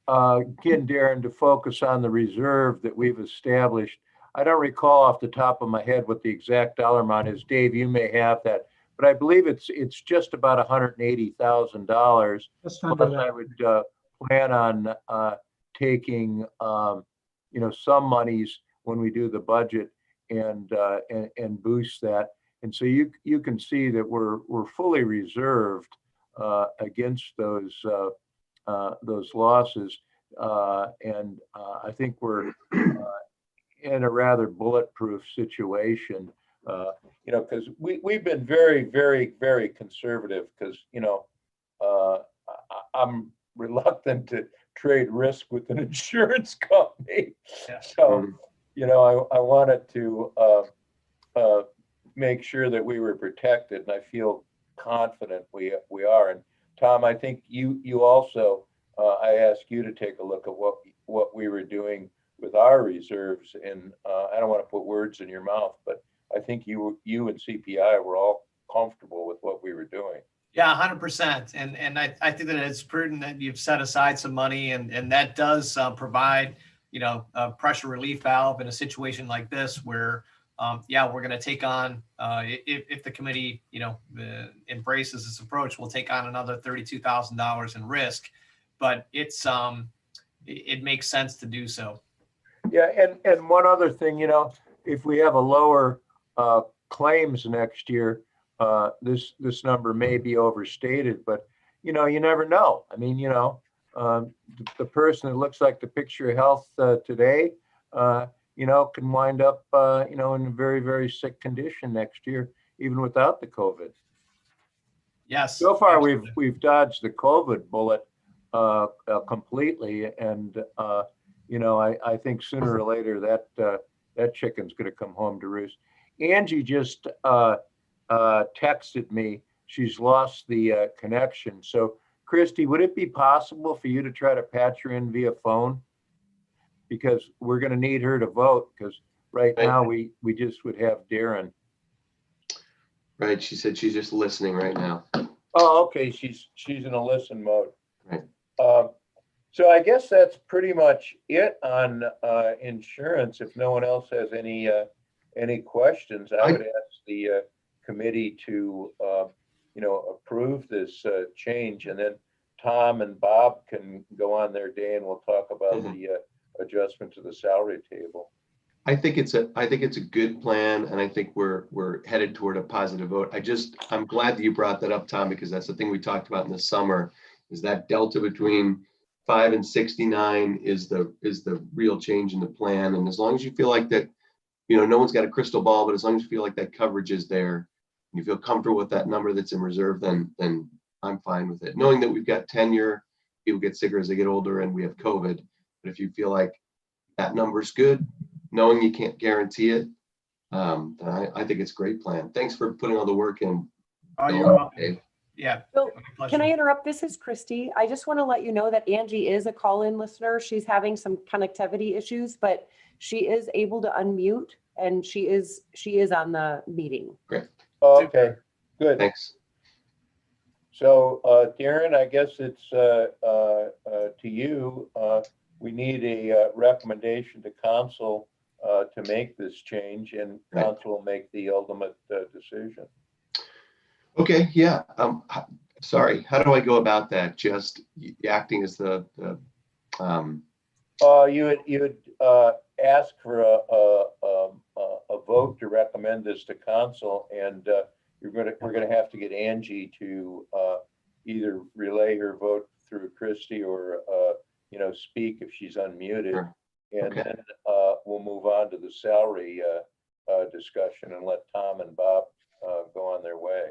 again, Darren, to focus on the reserve that we've established. I don't recall off the top of my head what the exact dollar amount is. Dave, you may have that, but I believe it's just about $180,000. Just under Plus, that. I would plan on taking some monies when we do the budget and boost that. And so you can see that we're fully reserved against those losses, and I think we're in a rather bulletproof situation. Because we've been very, very, very conservative. Because I'm reluctant to trade risk with an insurance company. Yeah. So, I wanted to make sure that we were protected, and I feel confident we are. And Tom, I think you also, I asked you to take a look at what we were doing with our reserves, and I don't want to put words in your mouth, but I think you and CPI were all comfortable with what we were doing. Yeah, 100%. And I think that it's prudent that you've set aside some money, and that does provide, a pressure relief valve in a situation like this where, we're going to take on, if the committee, embraces this approach, we'll take on another $32,000 in risk, but it makes sense to do so. Yeah, and one other thing, if we have a lower claims next year, this number may be overstated, but you never know. I mean, the person that looks like the picture of health today, can wind up, in a very, very sick condition next year, even without the COVID. Yes. So far, absolutely. we've dodged the COVID bullet completely, and I think sooner or later that chicken's going to come home to roost. Angie just texted me. She's lost the connection. So, Christy, would it be possible for you to try to patch her in via phone? Because we're going to need her to vote, because right now we just would have Darren. Right. She said she's just listening right now. Oh, okay. She's in a listen mode. Right. So I guess that's pretty much it on insurance. If no one else has any questions, I would ask the committee to approve this change, and then Tom and Bob can go on their day, and we'll talk about the adjustment to the salary table. I think it's a good plan, and I think we're headed toward a positive vote. I'm glad that you brought that up, Tom, because that's the thing we talked about in the summer, is that delta between 5 and 69 is the real change in the plan. And as long as you feel like that, no one's got a crystal ball, but as long as you feel like that coverage is there, and you feel comfortable with that number that's in reserve, then I'm fine with it. Knowing that we've got tenure, people get sicker as they get older, and we have COVID. But if you feel like that number's good, knowing you can't guarantee it, then I think it's a great plan. Thanks for putting all the work in. Oh, you're welcome. Dave. Yeah. Bill, my pleasure. can I interrupt? This is Christy. I just want to let you know that Angie is a call-in listener. She's having some connectivity issues, but she is able to unmute, and she is on the meeting. Okay, good. Thanks. So, Darren, I guess it's to you. We need a recommendation to council to make this change, and council will make the ultimate decision. Okay, yeah. Sorry, how do I go about that? Just acting as the You would ask for a vote to recommend this to council, and we're gonna have to get Angie to either relay her vote through Christie or speak if she's unmuted. Sure. And Okay. then we'll move on to the salary discussion and let Tom and Bob go on their way.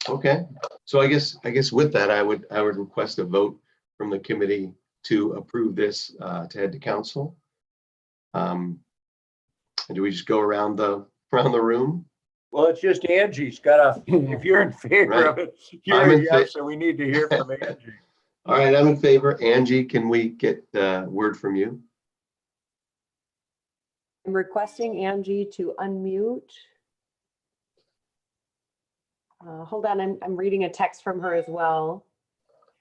Okay, so I guess with that, I would request a vote from the committee to approve this to head to council. And do we just go around the room? Well, it's just Angie's gotta, if you're in favor of it, you're I'm a in fa- yes, and we need to hear from Angie. All right, I'm in favor. Angie, can we get the word from you? I'm requesting Angie to unmute. Hold on, I'm reading a text from her as well.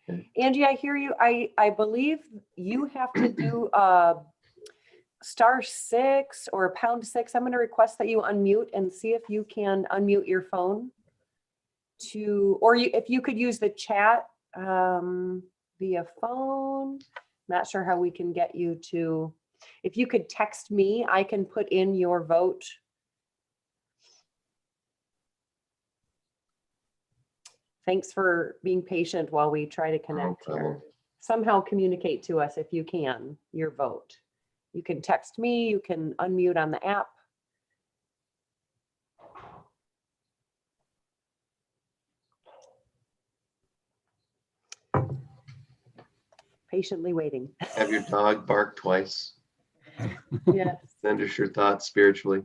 Okay. Angie, I hear you. I believe you have to do *6 or #6. I'm going to request that you unmute and see if you can unmute your phone or if you could use the chat via phone. Not sure how we can get you to, if you could text me, I can put in your vote. Thanks for being patient while we try to connect problem. here. Somehow communicate to us if you can, your vote. You can text me, you can unmute on the app. Patiently waiting. Have your dog bark twice. Yes. Send us your thoughts spiritually.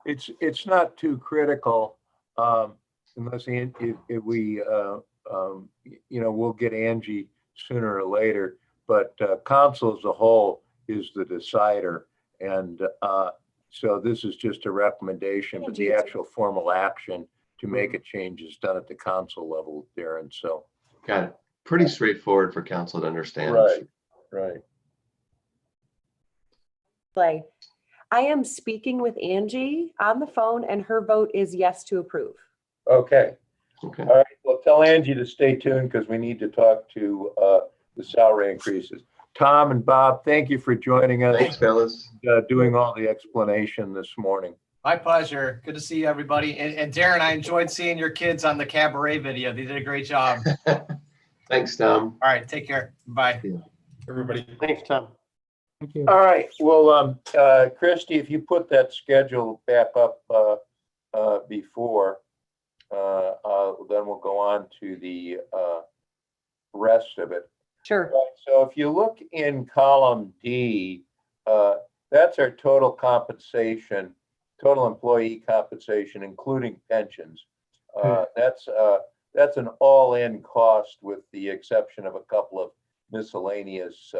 It's not too critical, unless if we, we'll get Angie sooner or later, but council as a whole is the decider. And so this is just a recommendation, but the actual formal action to make a change is done at the council level, Darren, so. Got it. Pretty straightforward for council to understand. Right. Play. I am speaking with Angie on the phone and her vote is yes to approve. Okay. Okay. All right. Well, tell Angie to stay tuned because we need to talk to the salary increases. Tom and Bob, thank you for joining us. Thanks, fellas. Doing all the explanation this morning. My pleasure. Good to see everybody. And Darren, I enjoyed seeing your kids on the cabaret video. They did a great job. Thanks, Tom. All right. Take care. Bye. Everybody. Thanks, Tom. Thank you. All right. Well, Christy, if you put that schedule back up before, then we'll go on to the rest of it. Sure. Right, so if you look in column D, that's our total compensation, total employee compensation, including pensions. That's an all-in cost with the exception of a couple of miscellaneous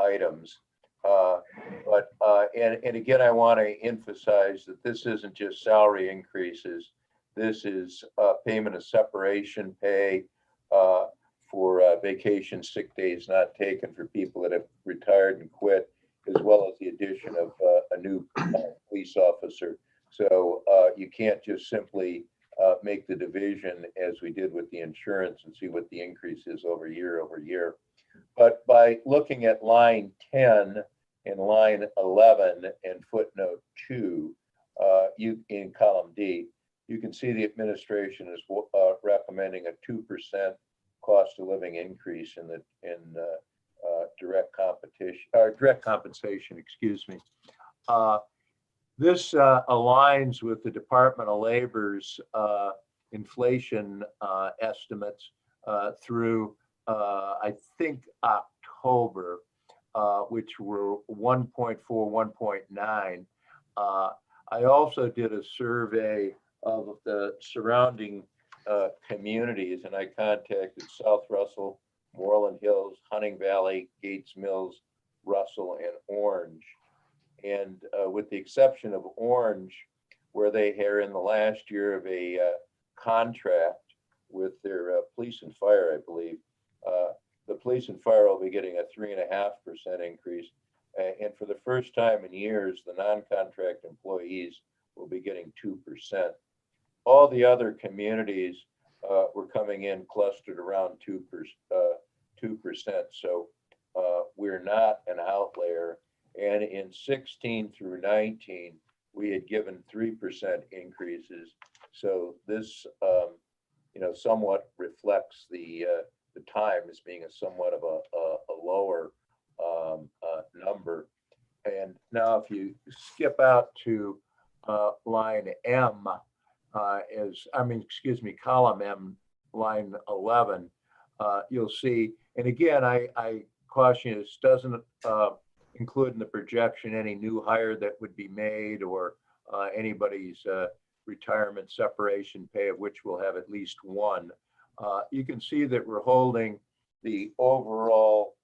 items. And again, I want to emphasize that this isn't just salary increases. This is payment of separation pay for vacation, sick days not taken for people that have retired and quit, as well as the addition of a new police officer. So you can't just simply make the division as we did with the insurance and see what the increase is over year. But by looking at line 10 and line 11 and footnote 2, you in column D, you can see the administration is recommending a 2% cost of living increase in direct compensation, excuse me. This aligns with the Department of Labor's inflation estimates through I think October, which were 1.4, 1.9. I also did a survey of the surrounding communities, and I contacted South Russell, Moreland Hills, Hunting Valley, Gates Mills, Russell, and Orange. And with the exception of Orange, where they are in the last year of a contract with their police and fire, I believe, the police and fire will be getting a 3.5% increase. And for the first time in years, the non-contract employees will be getting 2%. All the other communities were coming in clustered around 2%. So we're not an outlier. And in 16 through 19, we had given 3% increases. So this, somewhat reflects the the time as being a somewhat of a lower number. And now if you skip out to line M, column M, line 11, you'll see, and again, I caution you, this doesn't include in the projection any new hire that would be made or anybody's retirement separation pay, of which we'll have at least one. You can see that we're holding the overall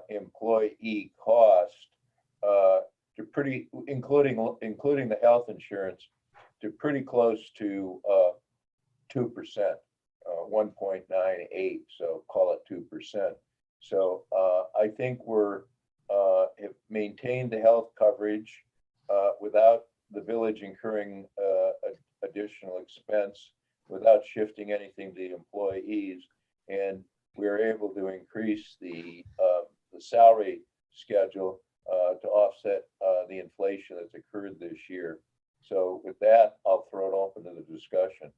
employee cost to pretty, including the health insurance, to pretty close to 2%, 1.98. So call it 2%. So I think we're have maintained the health coverage without the village incurring additional expense, without shifting anything to the employees, and we're able to increase the salary schedule to offset the inflation that's occurred this year. So with that, I'll throw it open to the discussion.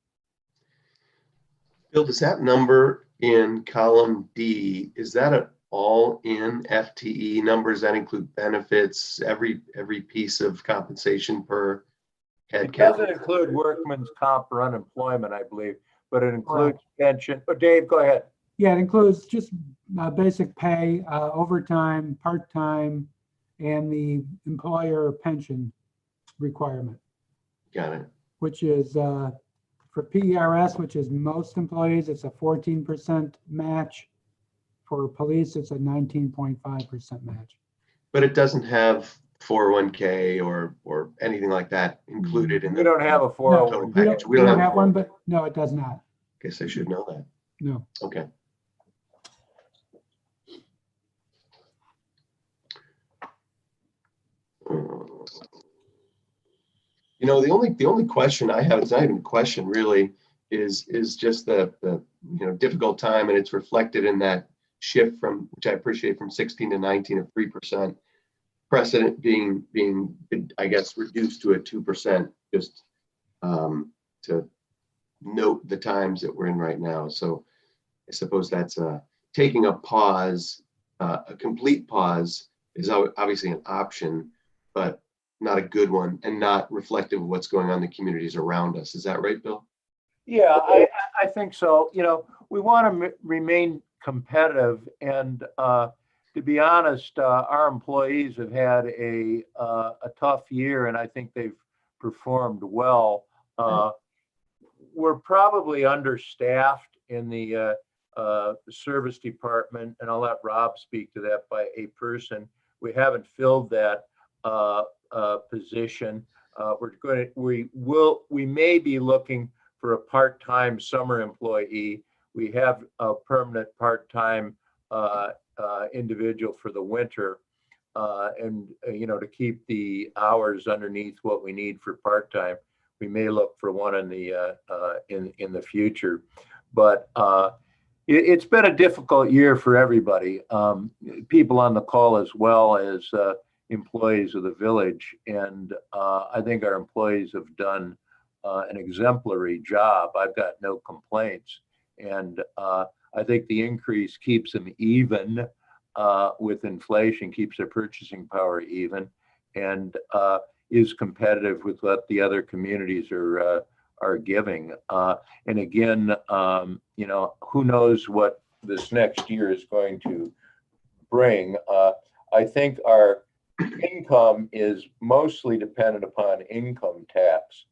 Bill, does that number in column D, is that an all-in FTE numbers that include benefits, every piece of compensation per head It count? doesn't include workman's comp or unemployment, I believe, but it includes pension. Oh, Dave, go ahead. Yeah, it includes just basic pay, overtime, part-time, and the employer pension requirement, Got it. which is for PERS, which is most employees, it's a 14% match. For police, it's a 19.5% match. But it doesn't have 401k or anything like that included in We the don't have a total 401k. package. We don't have one, but no, it does not. Guess I should know that. No. Okay. You know, the only question I have, it's not even a question really, is just the difficult time, and it's reflected in that shift from, which I appreciate, from 16 to 19 of 3%, precedent being I guess reduced to a 2%, just to note the times that we're in right now. So I suppose that's taking a pause, a complete pause is obviously an option, but not a good one and not reflective of what's going on in the communities around us. Is that right, Bill? Yeah, I think so. You know, we want to remain competitive, and to be honest, our employees have had a tough year, and I think they've performed well. We're probably understaffed in the service department, and I'll let Rob speak to that by a person. We haven't filled that position. We may be looking for a part-time summer employee. We have a permanent part-time individual for the winter, and to keep the hours underneath what we need for part-time. We may look for one in the future, but it's been a difficult year for everybody. People on the call as well as employees of the village, and I think our employees have done an exemplary job. I've got no complaints, and I think the increase keeps them even with inflation, keeps their purchasing power even, and is competitive with what the other communities are giving. And again, who knows what this next year is going to bring. I think our income is mostly dependent upon income tax.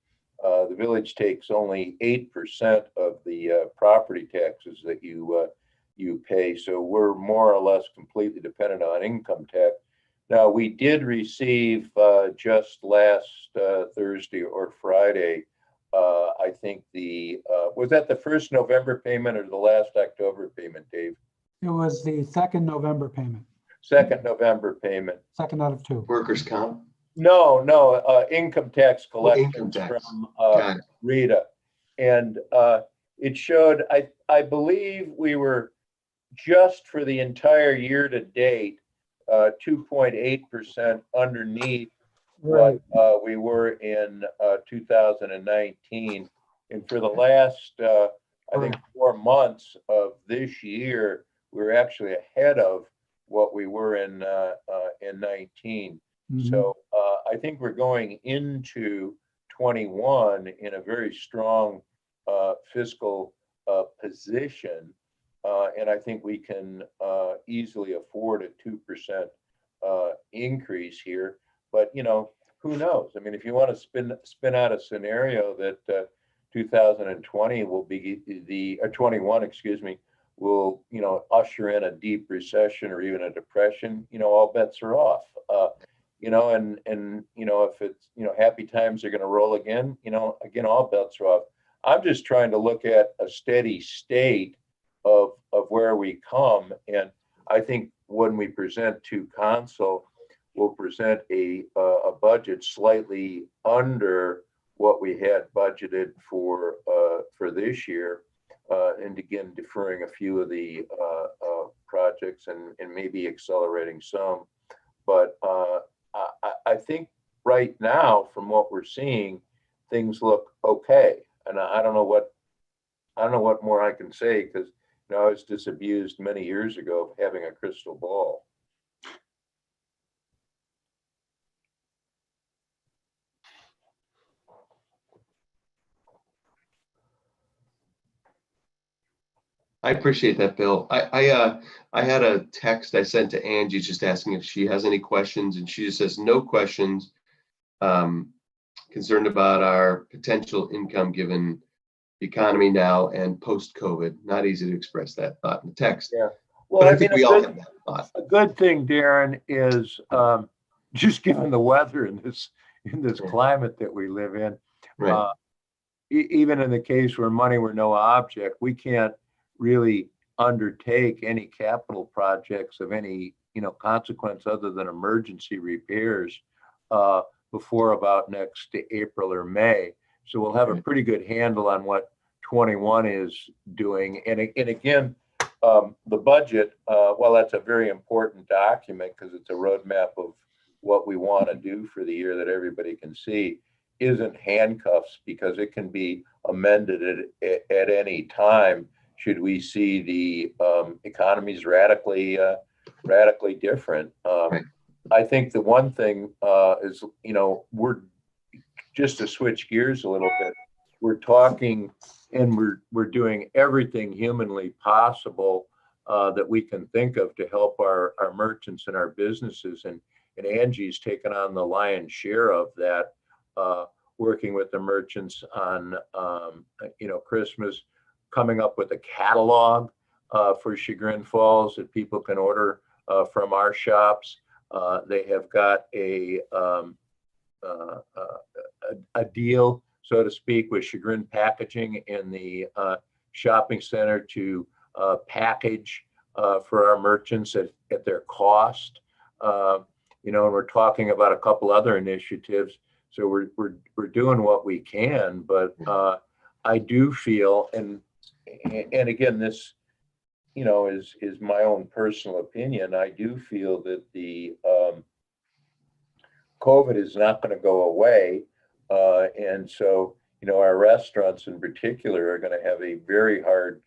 The village takes only 8% of the property taxes that you pay, so we're more or less completely dependent on income tax. Now, we did receive just last Thursday or Friday, I think was that the first November payment or the last October payment, Dave? It was the second November payment, Second November payment. second out of two. Workers' comp? No, income tax collections income tax. from Got it. Rita. And it showed, I believe we were just for the entire year to date, 2.8% underneath what we were in 2019. And for the last I think 4 months of this year, we're actually ahead of what we were in 19. Mhm. So I think we're going into 21 in a very strong fiscal position. And I think we can easily afford a 2% increase here. But, you know, who knows? I mean, if you want to spin out a scenario that 2020 will be or 21, excuse me, will, you know, usher in a deep recession or even a depression, you know, all bets are off. You know, and you know, if it's, you know, happy times are going to roll again, you know, again, all bets are off. I'm just trying to look at a steady state of where we come. And I think when we present to council, we'll present a budget slightly under what we had budgeted for this year. And again, deferring a few of the projects and maybe accelerating some. But I think right now, from what we're seeing, things look okay. And I don't know what more I can say, because, you know, I was disabused many years ago of having a crystal ball. I appreciate that, Bill. I had a text I sent to Angie just asking if she has any questions, and she just says no questions. Concerned about our potential income given the economy now and post-COVID. Not easy to express that thought in the text. Yeah. But Well, I think we all have that thought. a good thing, Darren, is just given the weather in this climate that we live in, Right. Even in the case where money were no object, we can't really undertake any capital projects of any, you know, consequence other than emergency repairs before about next April or May. So we'll have a pretty good handle on what 21 is doing. And again, the budget, well, that's a very important document because it's a roadmap of what we want to do for the year that everybody can see, isn't handcuffs, because it can be amended at any time should we see the economies radically different. Right. I think the one thing is, you know, we're just to switch gears a little bit. We're talking and we're doing everything humanly possible that we can think of to help our merchants and our businesses. And Angie's taken on the lion's share of that, working with the merchants on, you know, Christmas, coming up with a catalog for Chagrin Falls that people can order from our shops. They have got a deal, so to speak, with Chagrin Packaging in the shopping center to package for our merchants at their cost. You know, and we're talking about a couple other initiatives. So we're doing what we can, but I do feel, and again, this, you know, is my own personal opinion. I do feel that the COVID is not going to go away. And so, you know, our restaurants in particular are going to have a very hard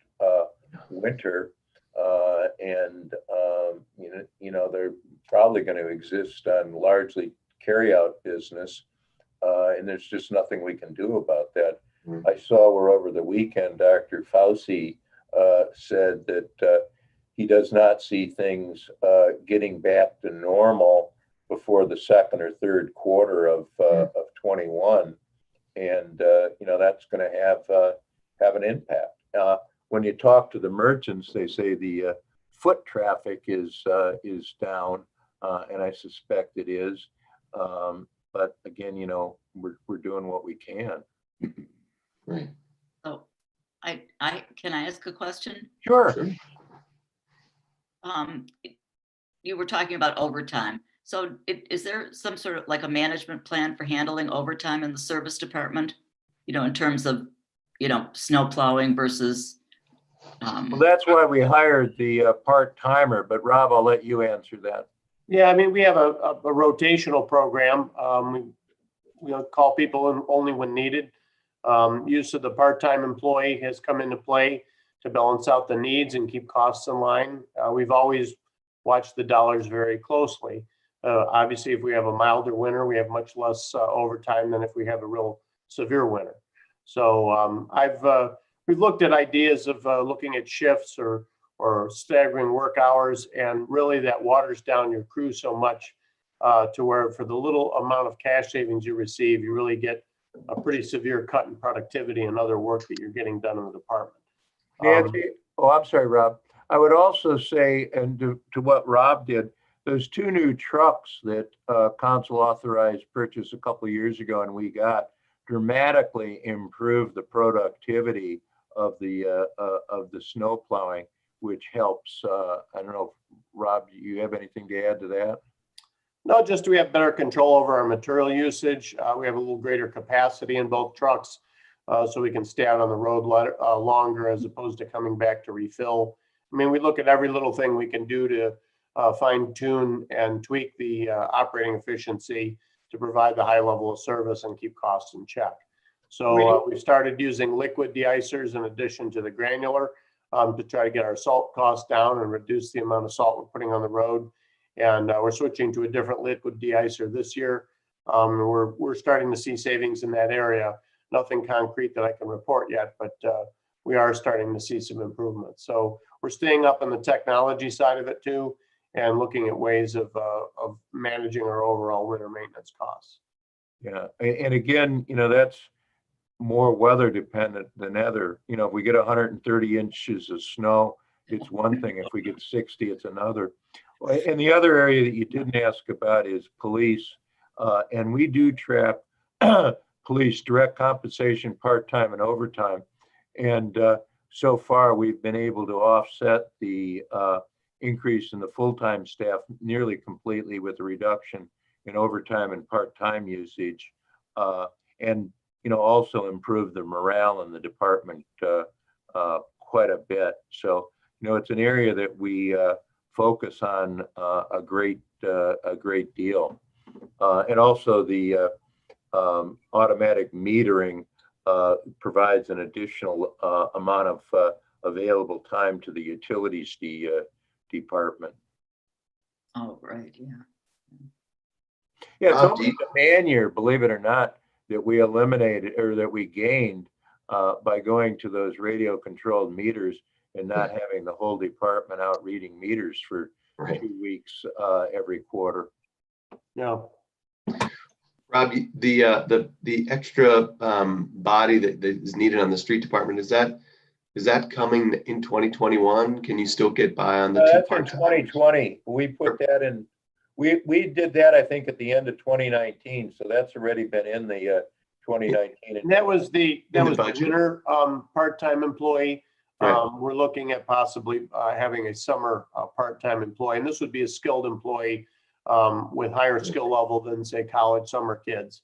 winter. And, you know, they're probably going to exist on largely carryout business. And there's just nothing we can do about that. I saw where over the weekend, Dr. Fauci said that he does not see things getting back to normal before the second or third quarter of 21. And, you know, that's going to have an impact. When you talk to the merchants, they say the foot traffic is down, and I suspect it is. But again, you know, we're doing what we can. Right. Oh, can I ask a question? Sure. You were talking about overtime. So is there some sort of like a management plan for handling overtime in the service department? You know, in terms of, you know, snow plowing versus. Well, that's why we hired the part-timer, but Rob, I'll let you answer that. Yeah, I mean, we have a rotational program. We call people in only when needed. Use of the part-time employee has come into play to balance out the needs and keep costs in line. We've always watched the dollars very closely. Obviously, if we have a milder winter, we have much less overtime than if we have a real severe winter. So we've looked at ideas of looking at shifts or staggering work hours, and really that waters down your crew so much to where for the little amount of cash savings you receive, you really get a pretty severe cut in productivity and other work that you're getting done in the department. Nancy, oh, I'm sorry, Rob. I would also say, and to what Rob did, those 2 new trucks that council authorized purchase a couple of years ago and we got dramatically improved the productivity of the snow plowing, which helps. I don't know, Rob, do you have anything to add to that? No, just we have better control over our material usage. We have a little greater capacity in both trucks, so we can stay out on the road longer as opposed to coming back to refill. I mean, we look at every little thing we can do to fine tune and tweak the operating efficiency to provide the high level of service and keep costs in check. So we started using liquid deicers in addition to the granular to try to get our salt costs down and reduce the amount of salt we're putting on the road. And we're switching to a different liquid deicer this year. We're starting to see savings in that area. Nothing concrete that I can report yet, but we are starting to see some improvements. So we're staying up on the technology side of it too, and looking at ways of managing our overall winter maintenance costs. Yeah, and again, that's more weather dependent than other. If we get 130 inches of snow, it's one thing. If we get 60, it's another. And the other area that you didn't ask about is police. And we do track police direct compensation, part-time and overtime. And so far, we've been able to offset the increase in the full-time staff nearly completely with a reduction in overtime and part-time usage. And also improve the morale in the department quite a bit. So, it's an area that we focus on a great deal. And also the automatic metering provides an additional amount of available time to the utilities department. Oh, right, yeah. Yeah, it's only the man year, believe it or not, that we eliminated or that we gained by going to those radio controlled meters and not having the whole department out reading meters for 2 weeks every quarter. Yeah. Rob, the extra body that is needed on the street department, is that coming in 2021? Can you still get by on the two That's in part-time? 2020. We put that in. We did that, I think, at the end of 2019. So that's already been in the 2019. And that was the budget? winter part-time employee. Right. We're looking at possibly having a summer part-time employee, and this would be a skilled employee with higher skill level than, say, college summer kids.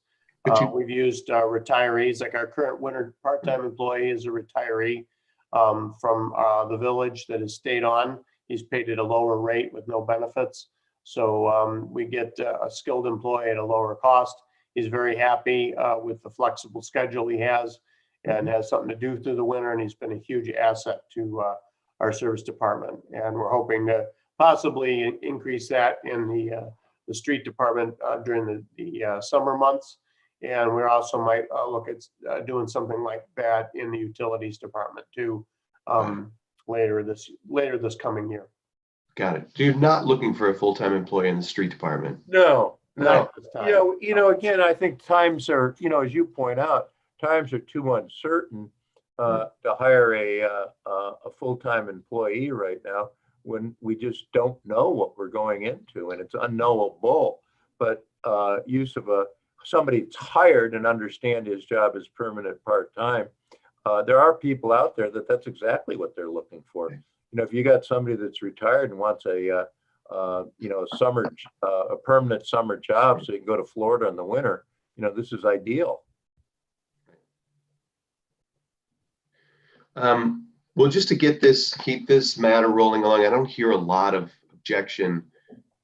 We've used retirees, like our current winter part-time employee is a retiree from the village that has stayed on. He's paid at a lower rate with no benefits. So we get a skilled employee at a lower cost. He's very happy with the flexible schedule he has and has something to do through the winter. And he's been a huge asset to our service department. And we're hoping to possibly increase that in the street department during the summer months. And we also might look at doing something like that in the utilities department too later this coming year. Got it. So you're not looking for a full-time employee in the street department? No. Not this time. Again, I think times are, as you point out, times are too uncertain to hire a full-time employee right now when we just don't know what we're going into and it's unknowable. But use of somebody that's hired and understand his job is permanent part-time. There are people out there that's exactly what they're looking for. If you got somebody that's retired and wants a permanent summer job so you can go to Florida in the winter, this is ideal. Well, just to keep this matter rolling along, I don't hear a lot of objection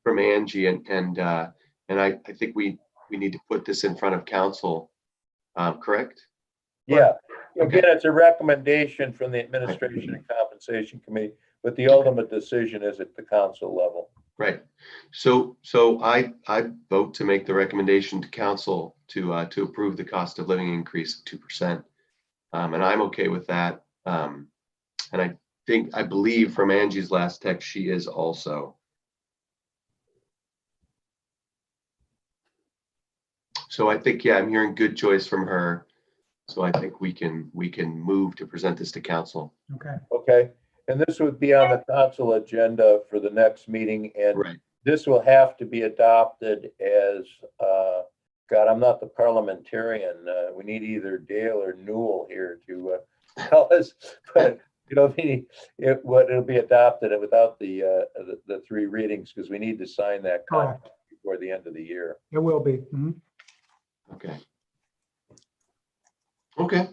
from Angie, and I think we need to put this in front of council, correct? Yeah, Okay. again, it's a recommendation from the Administration and Compensation Committee, but the ultimate decision is at the council level. Right. So I vote to make the recommendation to council to approve the cost of living increase of 2%. And I'm okay with that. And I believe from Angie's last text, she is also. So I think, yeah, I'm hearing good choice from her. So I think we can move to present this to council. Okay. Okay, and this would be on the council agenda for the next meeting, and Right. this will have to be adopted as, God, I'm not the parliamentarian. We need either Dale or Newell here to tell us, but it'll be adopted without the three readings, because we need to sign that contract Correct. before the end of the year. It will be. Mhm. Okay. Okay.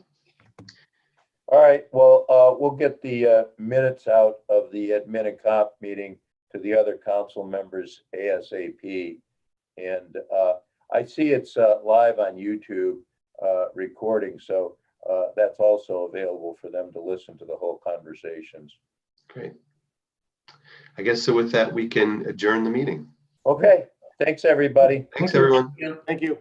All right, well, we'll get the minutes out of the admin and comp meeting to the other council members ASAP. And I see it's live on YouTube recording, so that's also available for them to listen to the whole conversations. Great. I guess so with that, we can adjourn the meeting. Okay, thanks, everybody. Thanks, everyone. Thank you.